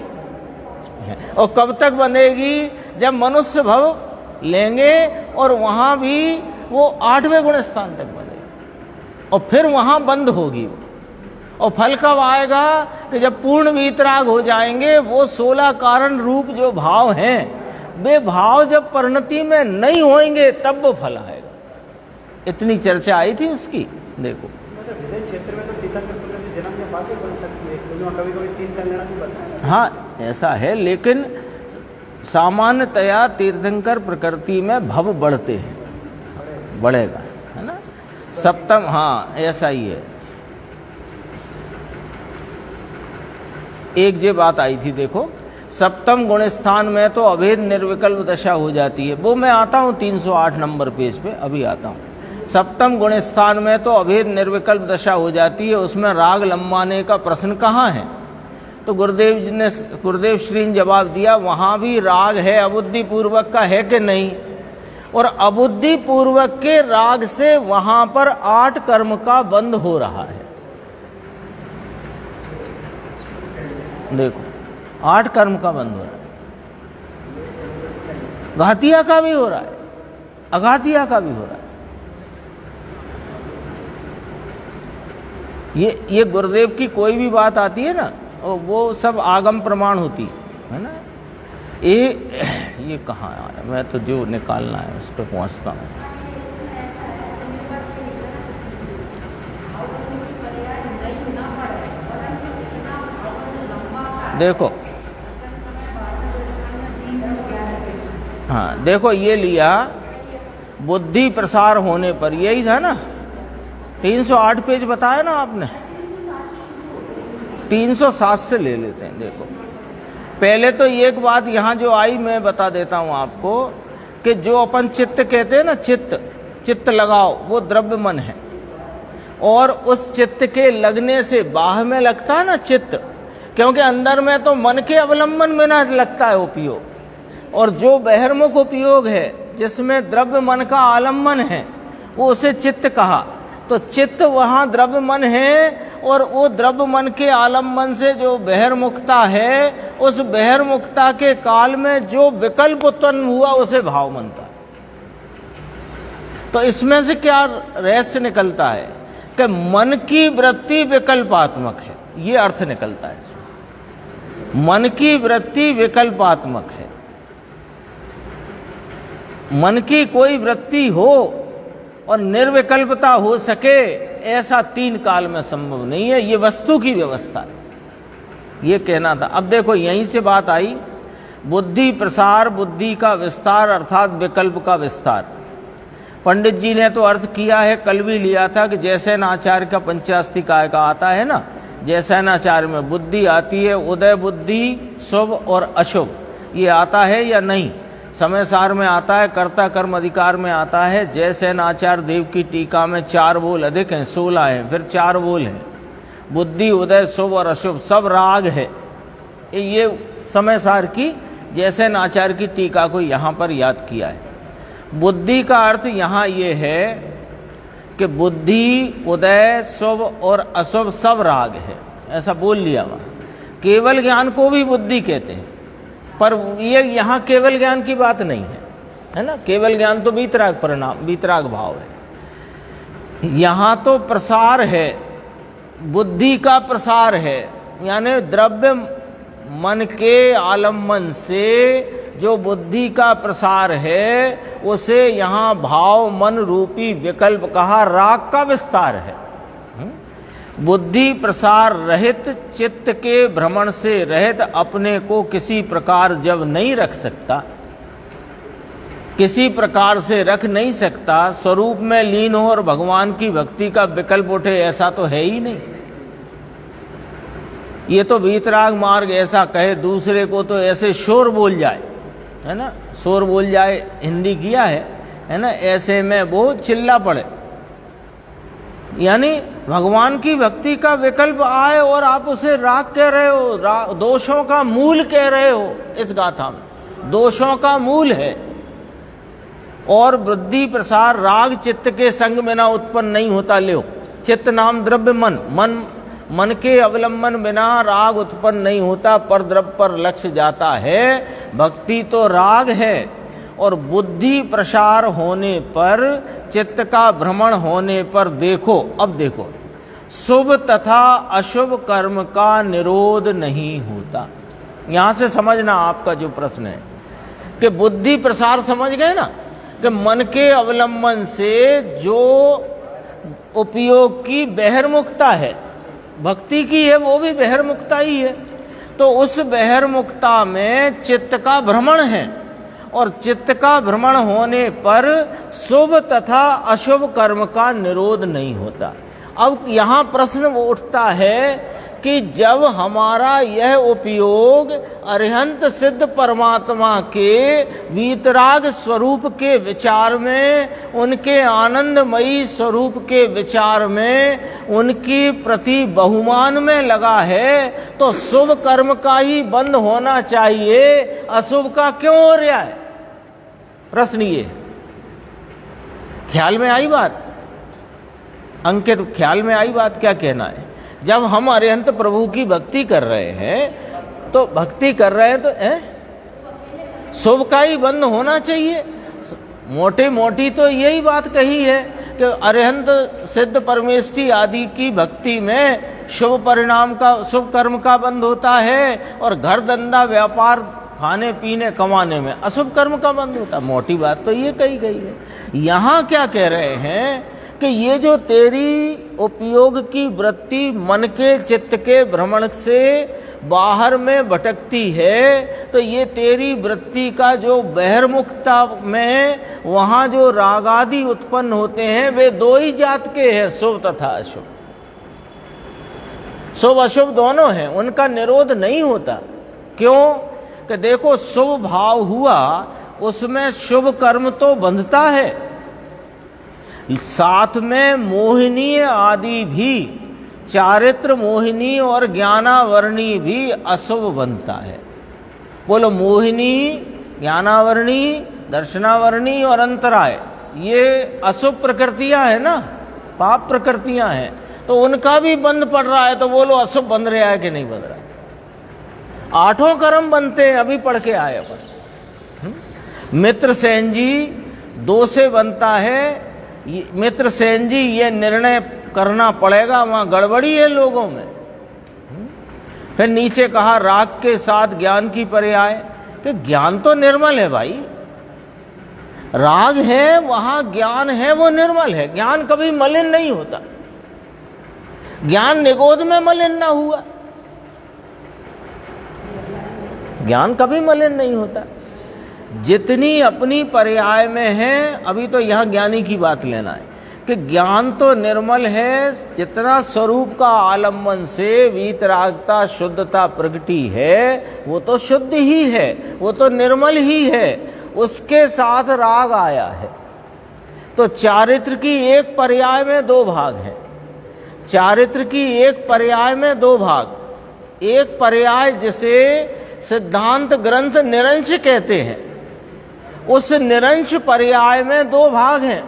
है। और कब तक बंधेगी? जब मनुष्य भव लेंगे और वहां भी वो 8वें गुण स्थान तक बंधेगी और फिर वहां बंद होगी। और फल कब आएगा? कि जब पूर्ण वीतराग हो जाएंगे। वो 16 कारण रूप जो भाव हैं, वे भाव जब परिणति में नहीं होंगे तब वो फल आएगा। इतनी चर्चा आई थी उसकी। देखो क्षेत्र में तो तीर्थंकर प्रकृति जन्म के बाद ही बन सकती है, कभी कभी 3 कल्याण भी बनता है। हाँ ऐसा है, लेकिन सामान्यतया तीर्थंकर प्रकृति में भव बढ़ते हैं, बढ़ेगा, है ना। सप्तम, हाँ ऐसा ही है। एक ये बात आई थी, देखो सप्तम गुण स्थान में तो अभेद निर्विकल्प दशा हो जाती है। वो मैं आता हूँ 308 नंबर पेज पे, अभी आता हूँ। सप्तम गुण स्थान में तो अभेद निर्विकल्प दशा हो जाती है, उसमें राग लंबाने का प्रश्न कहाँ है? तो गुरुदेव श्री ने जवाब दिया, वहाँ भी राग है, अबुद्धि पूर्वक का है कि नहीं। और अबुद्धि पूर्वक के राग से वहाँ पर 8 कर्म का बंद हो रहा है। देखो 8 कर्म का बंद हो रहा है, घातिया का भी हो रहा है, अघातिया का भी हो रहा है। ये गुरुदेव की कोई भी बात आती है ना, वो सब आगम प्रमाण होती है ना। ये कहाँ आया? मैं तो जो निकालना है उस पर पहुँचता हूँ। देखो, हाँ देखो, ये लिया बुद्धि प्रसार होने पर, यही था ना 308 पेज बताया ना आपने। 307 से ले लेते हैं। देखो पहले तो एक बात यहाँ जो आई मैं बता देता हूँ आपको, कि जो अपन चित्त कहते हैं ना, चित्त लगाओ, वो द्रव्य मन है। और उस चित्त के लगने से बाह में लगता है ना चित्त, क्योंकि अंदर में तो मन के अवलंबन में ना लगता है उपयोग। और जो बहिर्मुख उपयोग है जिसमें द्रव्य मन का आलम्बन है, वो उसे चित्त कहा। तो चित्त वहाँ द्रव्य मन है, और वो द्रव्य मन के आलम्बन से जो बहिर्मुखता है, उस बहिर्मुखता के काल में जो विकल्प उत्पन्न हुआ उसे भाव मनता है। तो इसमें से क्या रहस्य निकलता है? कि मन की वृत्ति विकल्पात्मक है, ये अर्थ निकलता है। मन की वृत्ति विकल्पात्मक है। मन की कोई वृत्ति हो और निर्विकल्पता हो सके, ऐसा 3 काल में संभव नहीं है। ये वस्तु की व्यवस्था है, ये कहना था। अब देखो यहीं से बात आई, बुद्धि प्रसार, बुद्धि का विस्तार अर्थात विकल्प का विस्तार। पंडित जी ने तो अर्थ किया है, कल भी लिया था, कि जैसे नाचार्य का पंचास्तिकाय का आता है ना, जैसे नाचार्य में बुद्धि आती है, उदय बुद्धि शुभ और अशुभ, ये आता है या नहीं। समय सार में आता है, कर्ता कर्म अधिकार में आता है। जैसे आचार्य देव की टीका में 4 बोल अधिक हैं, 16 हैं, फिर 4 बोल हैं। बुद्धि, उदय, शुभ और अशुभ सब राग है। ये समय सार की जैसे आचार्य की टीका को यहाँ पर याद किया है। बुद्धि का अर्थ यहाँ ये है कि बुद्धि, उदय, शुभ और अशुभ सब राग है, ऐसा बोल लिया वहाँ। केवल ज्ञान को भी बुद्धि कहते हैं, पर ये यहाँ केवल ज्ञान की बात नहीं है, है ना। केवल ज्ञान तो वीतराग परिणाम, वीतराग भाव है। यहाँ तो प्रसार है, बुद्धि का प्रसार है, यानी द्रव्य मन के आलम्बन से जो बुद्धि का प्रसार है उसे यहाँ भाव मन रूपी विकल्प कहा, राग का विस्तार है। बुद्धि प्रसार रहित, चित्त के भ्रमण से रहित अपने को किसी प्रकार जब नहीं रख सकता, किसी प्रकार से रख नहीं सकता, स्वरूप में लीन हो और भगवान की भक्ति का विकल्प उठे, ऐसा तो है ही नहीं। ये तो वीतराग मार्ग ऐसा कहे दूसरे को तो ऐसे शोर बोल जाए, है ना, शोर बोल जाए, हिंदी किया है ना, ऐसे में वो चिल्ला पड़े। यानी भगवान की भक्ति का विकल्प आए और आप उसे राग कह रहे हो, दोषों का मूल कह रहे हो। इस गाथा में दोषों का मूल है। और वृद्धि प्रसार राग चित्त के संग बिना उत्पन्न नहीं होता। लो, चित्त नाम द्रव्य मन के अवलंबन बिना राग उत्पन्न नहीं होता, पर द्रव्य पर लक्ष्य जाता है। भक्ति तो राग है, और बुद्धि प्रसार होने पर, चित्त का भ्रमण होने पर देखो, अब देखो, शुभ तथा अशुभ कर्म का निरोध नहीं होता। यहां से समझना आपका जो प्रश्न है कि बुद्धि प्रसार समझ गए ना, कि मन के अवलंबन से जो उपयोग की बहिर्मुखता है, भक्ति की है, वो भी बहिर्मुखता ही है। तो उस बहिर्मुखता में चित्त का भ्रमण है, और चित्त का भ्रमण होने पर शुभ तथा अशुभ कर्म का निरोध नहीं होता। अब यहाँ प्रश्न उठता है कि जब हमारा यह उपयोग अरिहंत सिद्ध परमात्मा के वीतराग स्वरूप के विचार में, उनके आनंदमयी स्वरूप के विचार में, उनकी प्रति बहुमान में लगा है, तो शुभ कर्म का ही बंद होना चाहिए, अशुभ का क्यों हो रहा है? प्रश्न ये ख्याल में आई बात? अंकित, ख्याल में आई बात? क्या कहना है? जब हम अरिहंत प्रभु की भक्ति कर रहे हैं, तो भक्ति कर रहे हैं तो शुभ का ही बंद होना चाहिए। मोटी मोटी तो यही बात कही है कि अरिहंत सिद्ध परमेष्ठी आदि की भक्ति में शुभ परिणाम का, शुभ कर्म का बंद होता है, और घर धंधा व्यापार खाने पीने कमाने में अशुभ कर्म का बंद होता है। मोटी बात तो ये कही गई है। यहाँ क्या कह रहे हैं कि ये जो तेरी उपयोग की वृत्ति मन के चित्त के भ्रमण से बाहर में भटकती है, तो ये तेरी वृत्ति का जो बहिर्मुखता में वहाँ जो रागादि उत्पन्न होते हैं, वे दो ही जात के हैं, शुभ तथा अशुभ। शुभ अशुभ दोनों हैं, उनका निरोध नहीं होता। क्यों? कि देखो, शुभ भाव हुआ, उसमें शुभ कर्म तो बंधता है, साथ में मोहिनी आदि भी, चारित्र मोहिनी और ज्ञानावरणी भी अशुभ बनता है। बोलो, मोहिनी, ज्ञानावरणी, दर्शनावरणी और अंतराय, ये अशुभ प्रकृतियां है ना, पाप प्रकृतियां हैं, तो उनका भी बंद पड़ रहा है। तो बोलो, अशुभ बंध रहा है कि नहीं बंध रहा? आठों कर्म बनते हैं, अभी पढ़ के आए अपन। मित्र सेन जी, दो से बनता है। मित्र सेन जी, ये निर्णय करना पड़ेगा, वहां गड़बड़ी है लोगों में। फिर नीचे कहा राग के साथ ज्ञान की पर्याय, कि ज्ञान तो निर्मल है भाई, राग है वहां ज्ञान है, वो निर्मल है। ज्ञान कभी मलिन नहीं होता, ज्ञान निगोद में मलिन ना हुआ, ज्ञान कभी मलिन नहीं होता। जितनी अपनी पर्याय में है, अभी तो यहां ज्ञानी की बात लेना है कि ज्ञान तो निर्मल है, जितना स्वरूप का आलम्बन से वीतरागता शुद्धता प्रगटी है, वो तो शुद्ध ही है, वो तो निर्मल ही है। उसके साथ राग आया है, तो चारित्र की एक पर्याय में दो भाग हैं। चारित्र की एक पर्याय में दो भाग, एक पर्याय जिसे सिद्धांत ग्रंथ निरंश कहते हैं, उस निरंश पर्याय में दो भाग हैं।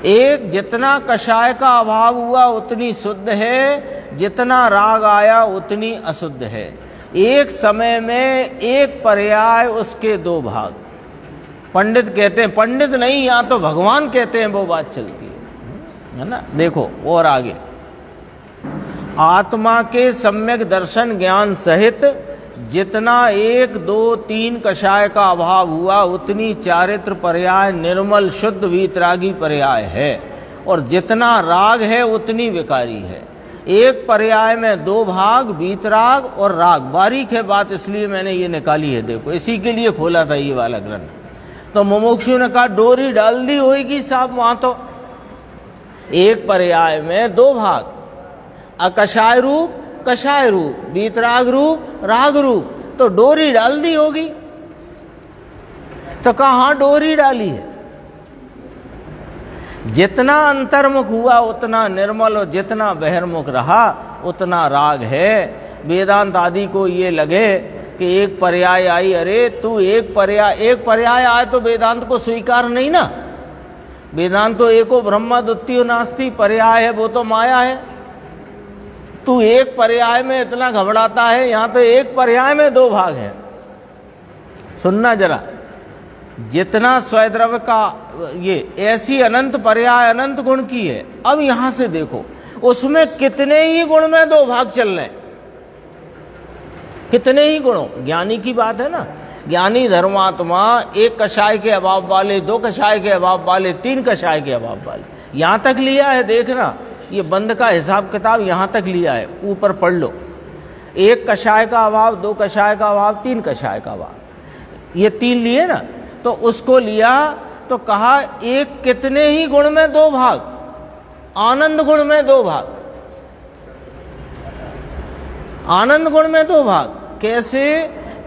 एक, जितना कषाय का अभाव हुआ उतनी शुद्ध है, जितना राग आया उतनी अशुद्ध है। एक समय में एक पर्याय, उसके दो भाग। पंडित कहते हैं, पंडित नहीं, यहाँ तो भगवान कहते हैं, वो बात चलती है। है ना। देखो और आगे, आत्मा के सम्यक दर्शन ज्ञान सहित जितना 1, 2, 3 कषाय का अभाव हुआ उतनी चारित्र पर्याय निर्मल शुद्ध वीतरागी पर्याय है, और जितना राग है उतनी विकारी है। एक पर्याय में 2 भाग वीतराग और राग। बारीक है बात, इसलिए मैंने ये निकाली है। देखो इसी के लिए खोला था ये वाला ग्रंथ। तो मुमुक्षु ने कहा डोरी डाल दी होगी साहब वहां तो। एक पर्याय में 2 भाग, अकषाय रूप कषाय रूप, वीतराग रूप राग रूप, तो डोरी डाल दी होगी। तो कहाँ डोरी डाली है? जितना अंतर्मुख हुआ उतना निर्मल, और जितना बहिर्मुख रहा उतना राग है। वेदांत आदि को ये लगे कि एक पर्याय आई, अरे तू एक पर्याय आए तो वेदांत को स्वीकार नहीं ना। वेदांत तो एको ब्रह्मा द्वितीयो नास्ति पर्याय है, वो तो माया है। तू एक पर्याय में इतना घबराता है, यहां तो एक पर्याय में 2 भाग हैं। सुनना जरा, जितना स्वयद्रव्य का ये ऐसी अनंत पर्याय अनंत गुण की है। अब यहां से देखो उसमें कितने ही गुण में 2 भाग चल रहे हैं, कितने ही गुणों। ज्ञानी की बात है ना, ज्ञानी धर्मात्मा 1 कषाय के अभाव वाले, 2 कषाय के अभाव वाले, 3 कषाय के अभाव वाले, यहां तक लिया है। देखना ये बंद का हिसाब किताब यहां तक लिया है, ऊपर पढ़ लो। 1 कषाय का अभाव, 2 कषाय का अभाव, 3 कषाय का अभाव, ये 3 लिए ना। तो उसको लिया तो कहा एक कितने ही गुण में 2 भाग, आनंद गुण में 2 भाग, आनंद गुण में 2 भाग। कैसे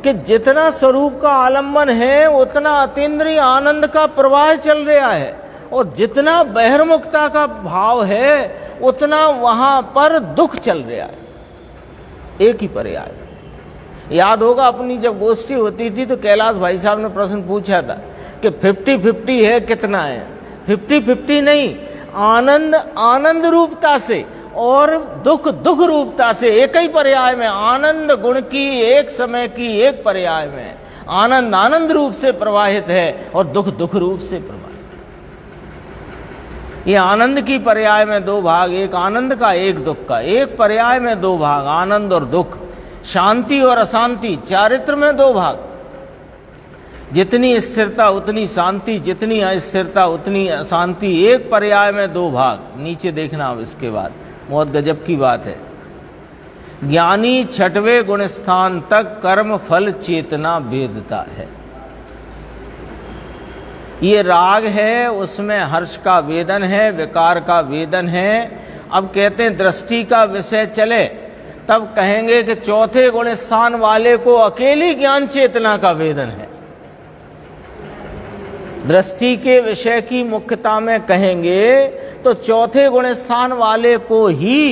कि जितना स्वरूप का आलंबन है उतना अतीन्द्रिय आनंद का प्रवाह चल रहा है, और जितना बहिर्मुखता का भाव है उतना वहां पर दुख चल रहा है। एक ही पर्याय। याद होगा अपनी जब गोष्ठी होती थी तो कैलाश भाई साहब ने प्रश्न पूछा था कि 50-50 है कितना है? 50-50 नहीं, आनंद आनंद रूपता से और दुख दुख रूपता से। एक ही पर्याय में आनंद गुण की एक समय की एक पर्याय में आनंद आनंद रूप से प्रवाहित है और दुख दुख रूप से प्रवाहित। ये आनंद की पर्याय में 2 भाग, एक आनंद का एक दुख का। एक पर्याय में 2 भाग, आनंद और दुख। शांति और अशांति, चारित्र में 2 भाग। जितनी स्थिरता उतनी शांति, जितनी अस्थिरता उतनी अशांति। एक पर्याय में 2 भाग। नीचे देखना अब इसके बाद, बहुत गजब की बात है। ज्ञानी 6वें गुण स्थान तक कर्म फल चेतना वेदता है। ये राग है, उसमें हर्ष का वेदन है, विकार का वेदन है। अब कहते हैं दृष्टि का विषय चले तब कहेंगे कि 4थे गुण स्थान वाले को अकेली ज्ञान चेतना का वेदन है। दृष्टि के विषय की मुख्यता में कहेंगे तो 4थे गुण स्थान वाले को ही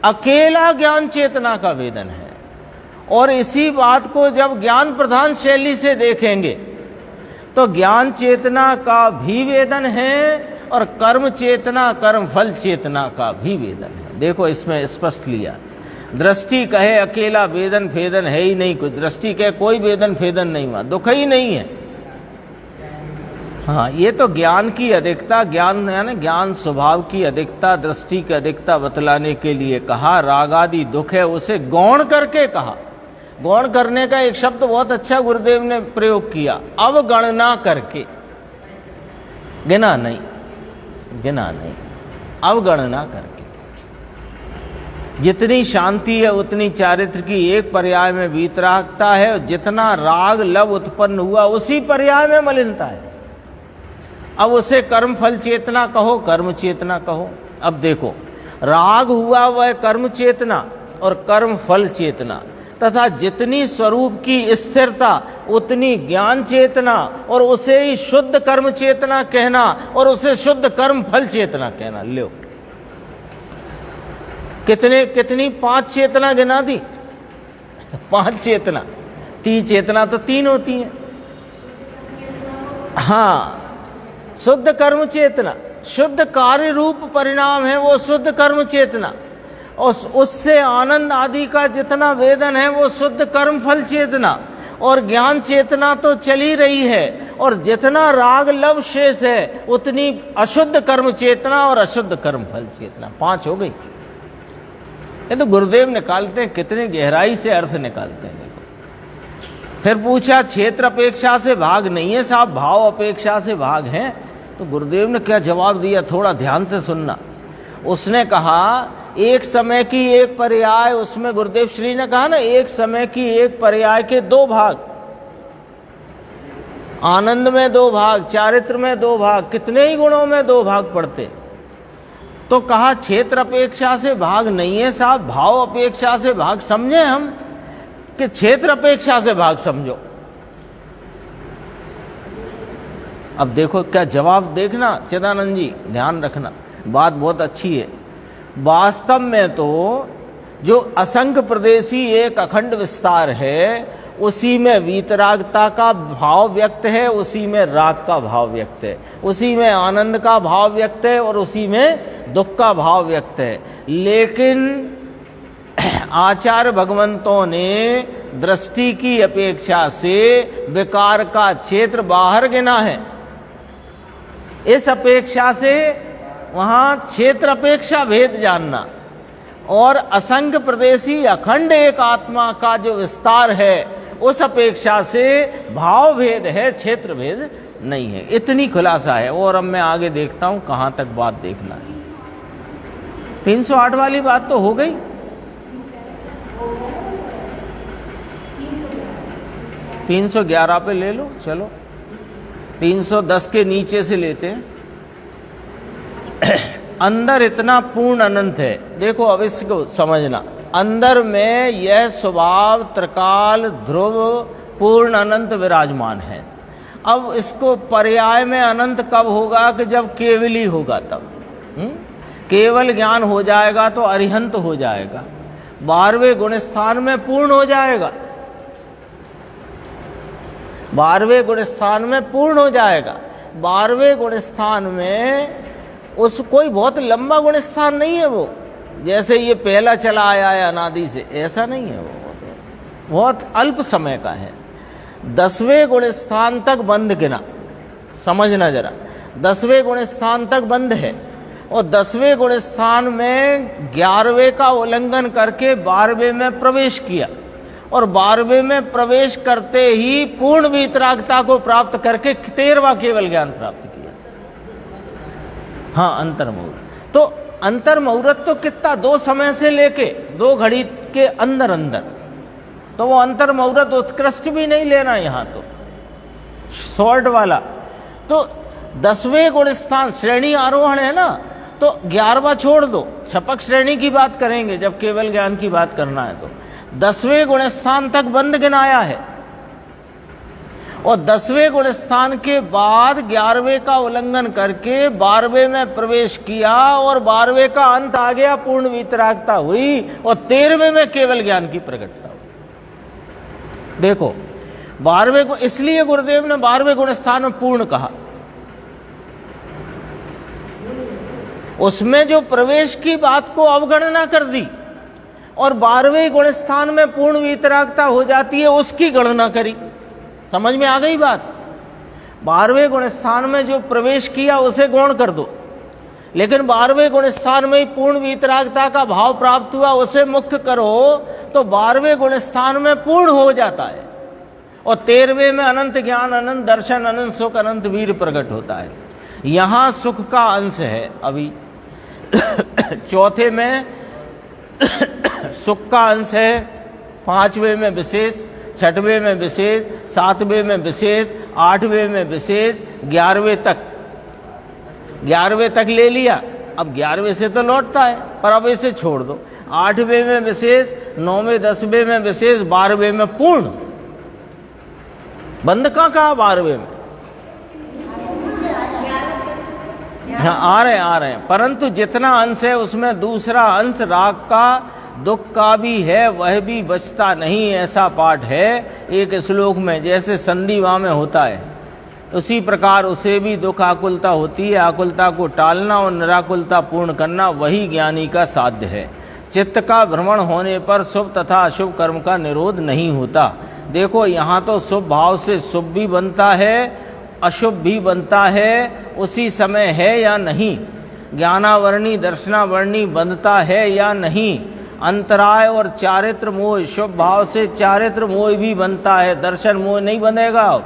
अकेला ज्ञान चेतना का वेदन है। और इसी बात को जब ज्ञान प्रधान शैली से देखेंगे तो ज्ञान चेतना का भी वेदन है और कर्म चेतना कर्म फल चेतना का भी वेदन है। देखो इसमें स्पष्ट लिया। दृष्टि कहे अकेला वेदन फेदन है ही नहीं, कोई दृष्टि कहे कोई वेदन फेदन नहीं हुआ, दुख ही नहीं है। हाँ, ये तो ज्ञान की अधिकता, ज्ञान यानी ज्ञान स्वभाव की अधिकता, दृष्टि की अधिकता बतलाने के लिए कहा। रागादि दुख है उसे गौण करके कहा। गौण करने का एक शब्द बहुत अच्छा गुरुदेव ने प्रयोग किया, अवगणना करके। गिना नहीं, गिना नहीं, अवगणना करके। जितनी शांति है उतनी चारित्र की एक पर्याय में वीतरागता है, और जितना राग लव उत्पन्न हुआ उसी पर्याय में मलिनता है। अब उसे कर्म फल चेतना कहो, कर्म चेतना कहो। अब देखो, राग हुआ वह कर्म चेतना और कर्म फल चेतना, तथा जितनी स्वरूप की स्थिरता उतनी ज्ञान चेतना, और उसे ही शुद्ध कर्म चेतना कहना और उसे शुद्ध कर्म फल चेतना कहना। लो कितनी 5 चेतना गिना दी। 5 चेतना, 3 चेतना तो 3 होती है। हाँ, शुद्ध कर्म चेतना, शुद्ध कार्य रूप परिणाम है वो शुद्ध कर्म चेतना, और उससे आनंद आदि का जितना वेदन है वो शुद्ध कर्म फल चेतना। और ज्ञान चेतना तो चली रही है, और जितना राग लव शेष है उतनी अशुद्ध कर्म चेतना और अशुद्ध कर्म फल चेतना, 5 हो गई। ये तो गुरुदेव निकालते हैं, कितने गहराई से अर्थ निकालते हैं। देखो फिर पूछा क्षेत्र अपेक्षा से भाग नहीं है साहब, भाव अपेक्षा से भाग है। तो गुरुदेव ने क्या जवाब दिया, थोड़ा ध्यान से सुनना। उसने कहा एक समय की एक पर्याय, उसमें गुरुदेव श्री ने कहा ना एक समय की एक पर्याय के 2 भाग, आनंद में 2 भाग, चारित्र में 2 भाग, कितने ही गुणों में 2 भाग पड़ते। तो कहा क्षेत्र अपेक्षा से भाग नहीं है साहब, भाव अपेक्षा से भाग। समझे हम कि क्षेत्र अपेक्षा से भाग समझो। अब देखो क्या जवाब, देखना चिदानंद जी ध्यान रखना, बात बहुत अच्छी है। वास्तव में तो जो असंख्य प्रदेशी एक अखंड विस्तार है, उसी में वीतरागता का भाव व्यक्त है, उसी में राग का भाव व्यक्त है, उसी में आनंद का भाव व्यक्त है और उसी में दुख का भाव व्यक्त है। लेकिन आचार्य भगवंतों ने दृष्टि की अपेक्षा से विकार का क्षेत्र बाहर गिना है। इस अपेक्षा से वहां क्षेत्र अपेक्षा भेद जानना, और असंख्य प्रदेशी अखंड एक आत्मा का जो विस्तार है उस अपेक्षा से भाव भेद है, क्षेत्र भेद नहीं है। इतनी खुलासा है। और अब मैं आगे देखता हूं कहां तक बात देखना है। 308 वाली बात तो हो गई। 311 पे ले लो, चलो 310 के नीचे से लेते हैं। अंदर इतना पूर्ण अनंत है। देखो अब इसको समझना, अंदर में यह स्वभाव त्रिकाल ध्रुव पूर्ण अनंत विराजमान है। अब इसको पर्याय में अनंत कब होगा कि जब केवली होगा तब। केवल ज्ञान हो जाएगा तो अरिहंत हो जाएगा, 12वें गुण स्थान में पूर्ण हो जाएगा, 12वें गुण स्थान में पूर्ण हो जाएगा। 12वें गुण स्थान में उस कोई बहुत लंबा गुण स्थान नहीं है वो, जैसे ये पहला चला आया है अनादि से, ऐसा नहीं है वो, बहुत अल्प समय का है। 10वें गुण स्थान तक बंद गिना, समझना जरा, 10वें गुण स्थान तक बंद है। और 10वें गुण स्थान में 11वें का उल्लंघन करके 12वें में प्रवेश किया, और 12वें में प्रवेश करते ही पूर्ण वीतरागता को प्राप्त करके 13वां केवल ज्ञान प्राप्त किया। हाँ, अंतर्मुहूर्त। तो अंतर्मुहूर्त तो कितना, 2 समय से लेके 2 घड़ी के अंदर अंदर, तो वो अंतर्मुहूर्त उत्कृष्ट भी नहीं लेना यहां, तो शॉर्ट वाला। तो 10वें गुण स्थान श्रेणी आरोहण है ना, तो 11वां छोड़ दो, छपक श्रेणी की बात करेंगे जब केवल ज्ञान की बात करना है। तो 10वें गुण स्थान तक बंद गिनाया है, और 10वें गुण स्थान के बाद 11वें का उल्लंघन करके 12वें में प्रवेश किया, और 12वें का अंत आ गया, पूर्ण वीतरागता हुई, और 13वें में केवल ज्ञान की प्रकटता हुई। देखो 12वें को इसलिए गुरुदेव ने 12वें गुण स्थान में पूर्ण कहा, उसमें जो प्रवेश की बात को अवगणना कर दी, और 12वें गुण स्थान में पूर्ण वीतरागता हो जाती है उसकी गणना करी। समझ में आ गई बात? 12वें गुण स्थान में जो प्रवेश किया उसे गौण कर दो, लेकिन 12वें गुण स्थान में ही पूर्ण वीतरागता का भाव प्राप्त हुआ उसे मुख्य करो, तो 12वें गुण स्थान में पूर्ण हो जाता है, और 13वें में अनंत ज्ञान, अनंत दर्शन, अनंत सुख, अनंत वीर प्रकट होता है। यहां सुख का अंश है अभी। चौथे में सुख का अंश है, 5वें में विशेष, 6वें में विशेष, 7वें में विशेष, 8वें में विशेष, 11वें तक ले लिया। अब 11वें से तो लौटता है, पर अब इसे छोड़ दो। 8वें में विशेष, 9वें 10वें में विशेष, 12वें में पूर्ण। बंद कहाँ 12वें में? हाँ, आ रहे हैं, परंतु जितना अंश है उसमें दूसरा अंश राग का, दुख का भी है, वह भी बचता नहीं। ऐसा पाठ है एक श्लोक में, जैसे संधिवा में होता है उसी प्रकार उसे भी दुख आकुलता होती है। आकुलता को टालना और निराकुलता पूर्ण करना वही ज्ञानी का साध्य है। चित्त का भ्रमण होने पर शुभ तथा अशुभ कर्म का निरोध नहीं होता। देखो यहाँ तो शुभ भाव से शुभ भी बनता है अशुभ भी बनता है उसी समय है या नहीं, ज्ञानावरणी दर्शनावरणी बनता है या नहीं, अंतराय और चारित्र मोह, शुभ भाव से चारित्र मोह भी बनता है, दर्शन मोह नहीं बनेगा।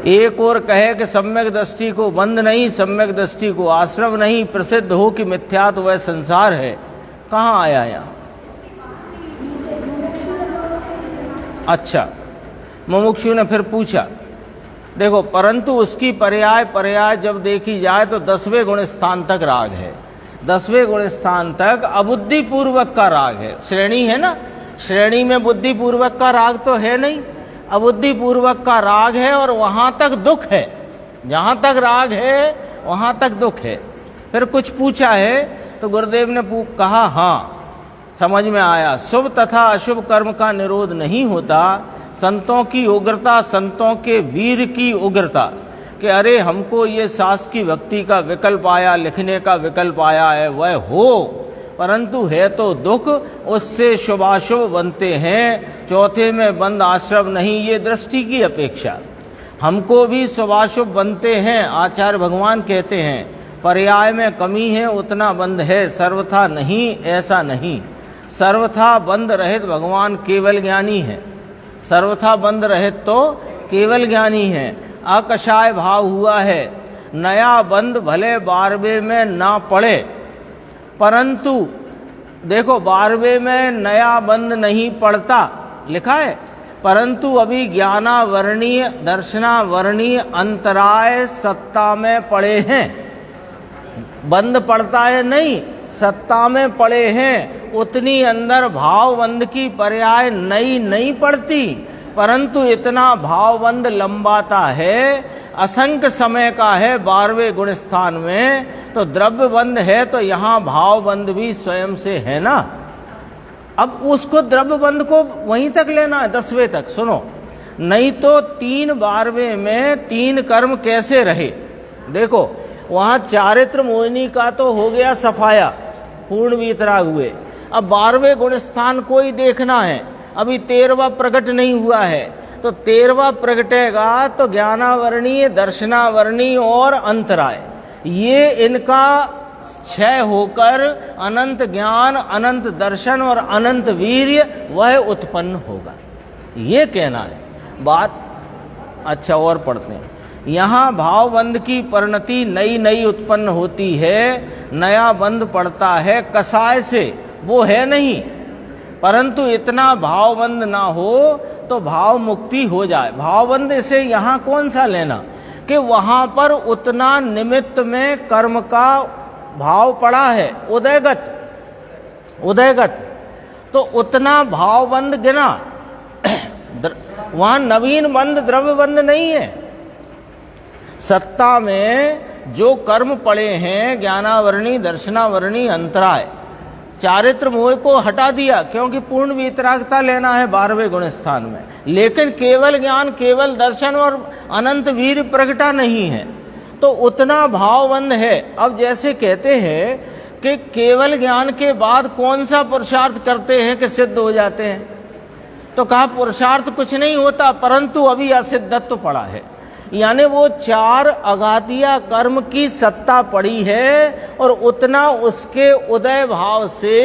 एक और कहे कि सम्यक दृष्टि को बंद नहीं, सम्यक दृष्टि को आश्रम नहीं, प्रसिद्ध हो कि मिथ्या तो वह संसार है, कहाँ आया यहाँ? अच्छा, मुमुक्षु ने फिर पूछा, देखो परंतु उसकी पर्याय पर्याय जब देखी जाए तो 10वें गुण स्थान तक राग है, 10वें गुण स्थान तक अबुद्धि पूर्वक का राग है। श्रेणी है ना, श्रेणी में बुद्धि पूर्वक का राग तो है नहीं, अबुद्धि पूर्वक का राग है और वहां तक दुख है, जहां तक राग है वहां तक दुख है। फिर कुछ पूछा है तो गुरुदेव ने कहा हाँ समझ में आया, शुभ तथा अशुभ कर्म का निरोध नहीं होता, संतों की उग्रता, संतों के वीर की उग्रता कि अरे हमको ये शास्त्र की भक्ति का विकल्प आया, लिखने का विकल्प आया है, वह हो, परंतु है तो दुख, उससे शुभाशुभ बनते हैं, चौथे में बंद आश्रम नहीं, ये दृष्टि की अपेक्षा। हमको भी शुभाशुभ बनते हैं, आचार्य भगवान कहते हैं पर्याय में कमी है उतना बंद है, सर्वथा नहीं ऐसा नहीं। सर्वथा बंद रहित भगवान केवल ज्ञानी है, सर्वथा बंद रहित तो केवल ज्ञानी है। अकषाय भाव हुआ है, नया बंद भले 12वें में ना पड़े, परंतु देखो 12वें में नया बंद नहीं पड़ता लिखा है, परंतु अभी ज्ञानावरणीय दर्शनावरणीय अंतराय सत्ता में पड़े हैं, बंद पड़ता है नहीं, सत्ता में पड़े हैं, उतनी अंदर भावबंद की पर्याय नई नहीं पड़ती, परंतु इतना भावबंद लंबाता है, असंख्य समय का है 12वें गुण स्थान में, तो द्रव्य बंद है तो यहाँ भावबंद भी स्वयं से है ना। अब उसको द्रव्य बंद को वहीं तक लेना है 10वें तक, सुनो, नहीं तो 3 12वें में 3 कर्म कैसे रहे। देखो वहाँ चारित्र मोहिनी का तो हो गया सफाया, पूर्ण वीतराग हुए, अब 12वें गुण स्थान को ही देखना है, अभी 13वां प्रकट नहीं हुआ है, तो 13वां प्रकटेगा तो ज्ञानावरणीय दर्शनावरणीय और अंतराय, ये इनका क्षय होकर अनंत ज्ञान अनंत दर्शन और अनंत वीर्य वह उत्पन्न होगा, ये कहना है बात। अच्छा और पढ़ते हैं, यहाँ भावबंध की परिणति नई नई उत्पन्न होती है, नया बंध पड़ता है कसाय से, वो है नहीं, परंतु इतना भावबंध ना हो तो भाव मुक्ति हो जाए। भावबंध से यहाँ कौन सा लेना कि वहाँ पर उतना निमित्त में कर्म का भाव पड़ा है, उदयगत उदयगत, तो उतना भावबंध गिना, वहाँ नवीन बंध द्रव्य बंध नहीं है। सत्ता में जो कर्म पड़े हैं ज्ञानावरणी दर्शनावरणी अंतराय, चारित्र मोह को हटा दिया क्योंकि पूर्ण वीतरागता लेना है 12वें गुण स्थान में, लेकिन केवल ज्ञान केवल दर्शन और अनंत वीर प्रगटा नहीं है, तो उतना भावबंध है। अब जैसे कहते हैं कि केवल ज्ञान के बाद कौन सा पुरुषार्थ करते हैं कि सिद्ध हो जाते हैं, तो कहा पुरुषार्थ कुछ नहीं होता, परंतु अभी असिद्धत्व पड़ा है, यानी वो 4 अघातिया कर्म की सत्ता पड़ी है और उतना उसके उदय भाव से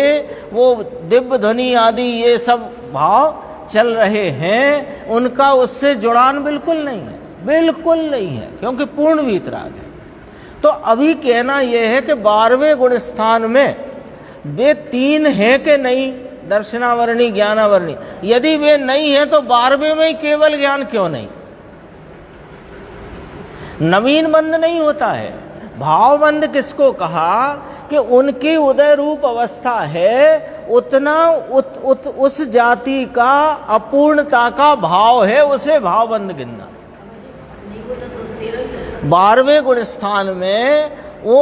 वो दिव्य ध्वनि आदि ये सब भाव चल रहे हैं, उनका उससे जुड़ान बिल्कुल नहीं है, बिल्कुल नहीं है, क्योंकि पूर्ण वीतराग है। तो अभी कहना यह है कि 12वें गुण स्थान में वे 3 हैं कि नहीं, दर्शनावरणी ज्ञानावरणी, यदि वे नहीं है तो 12वें में ही केवल ज्ञान क्यों नहीं, नवीन बंध नहीं होता है। भावबंध किसको कहा कि उनकी उदय रूप अवस्था है, उतना उस जाति का अपूर्णता का भाव है, उसे भावबंध गिनना। 12वें गुण स्थान में वो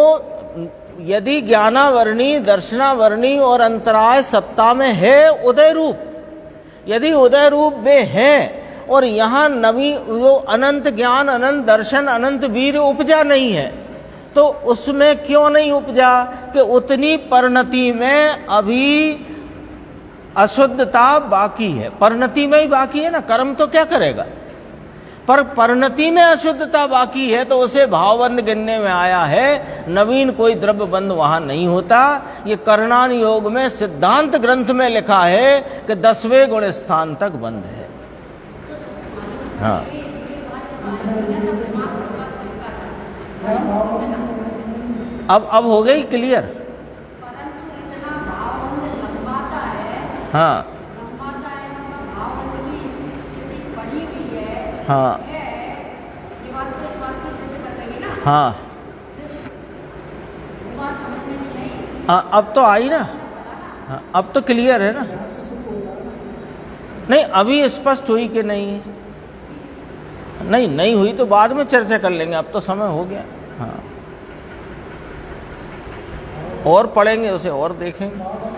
यदि ज्ञानावरणी दर्शनावरणी और अंतराय सत्ता में है उदय रूप, यदि उदय रूप वे हैं और यहाँ नवी वो अनंत ज्ञान अनंत दर्शन अनंत वीर उपजा नहीं है, तो उसमें क्यों नहीं उपजा कि उतनी परिणति में अभी अशुद्धता बाकी है, परिणति में ही बाकी है ना, कर्म तो क्या करेगा, पर परिणति में अशुद्धता बाकी है तो उसे भावबंध गिनने में आया है। नवीन कोई द्रव्य बंध वहां नहीं होता। ये कर्णान योग में सिद्धांत ग्रंथ में लिखा है कि 10वें गुण स्थान तक बंध है। हाँ, अब हो गई क्लियर। हाँ हाँ हाँ हाँ, अब तो आई ना। हाँ, अब तो क्लियर है ना। नहीं, अभी स्पष्ट हुई कि नहीं है? नहीं हुई तो बाद में चर्चा कर लेंगे, अब तो समय हो गया। हाँ, और पढ़ेंगे उसे और देखेंगे।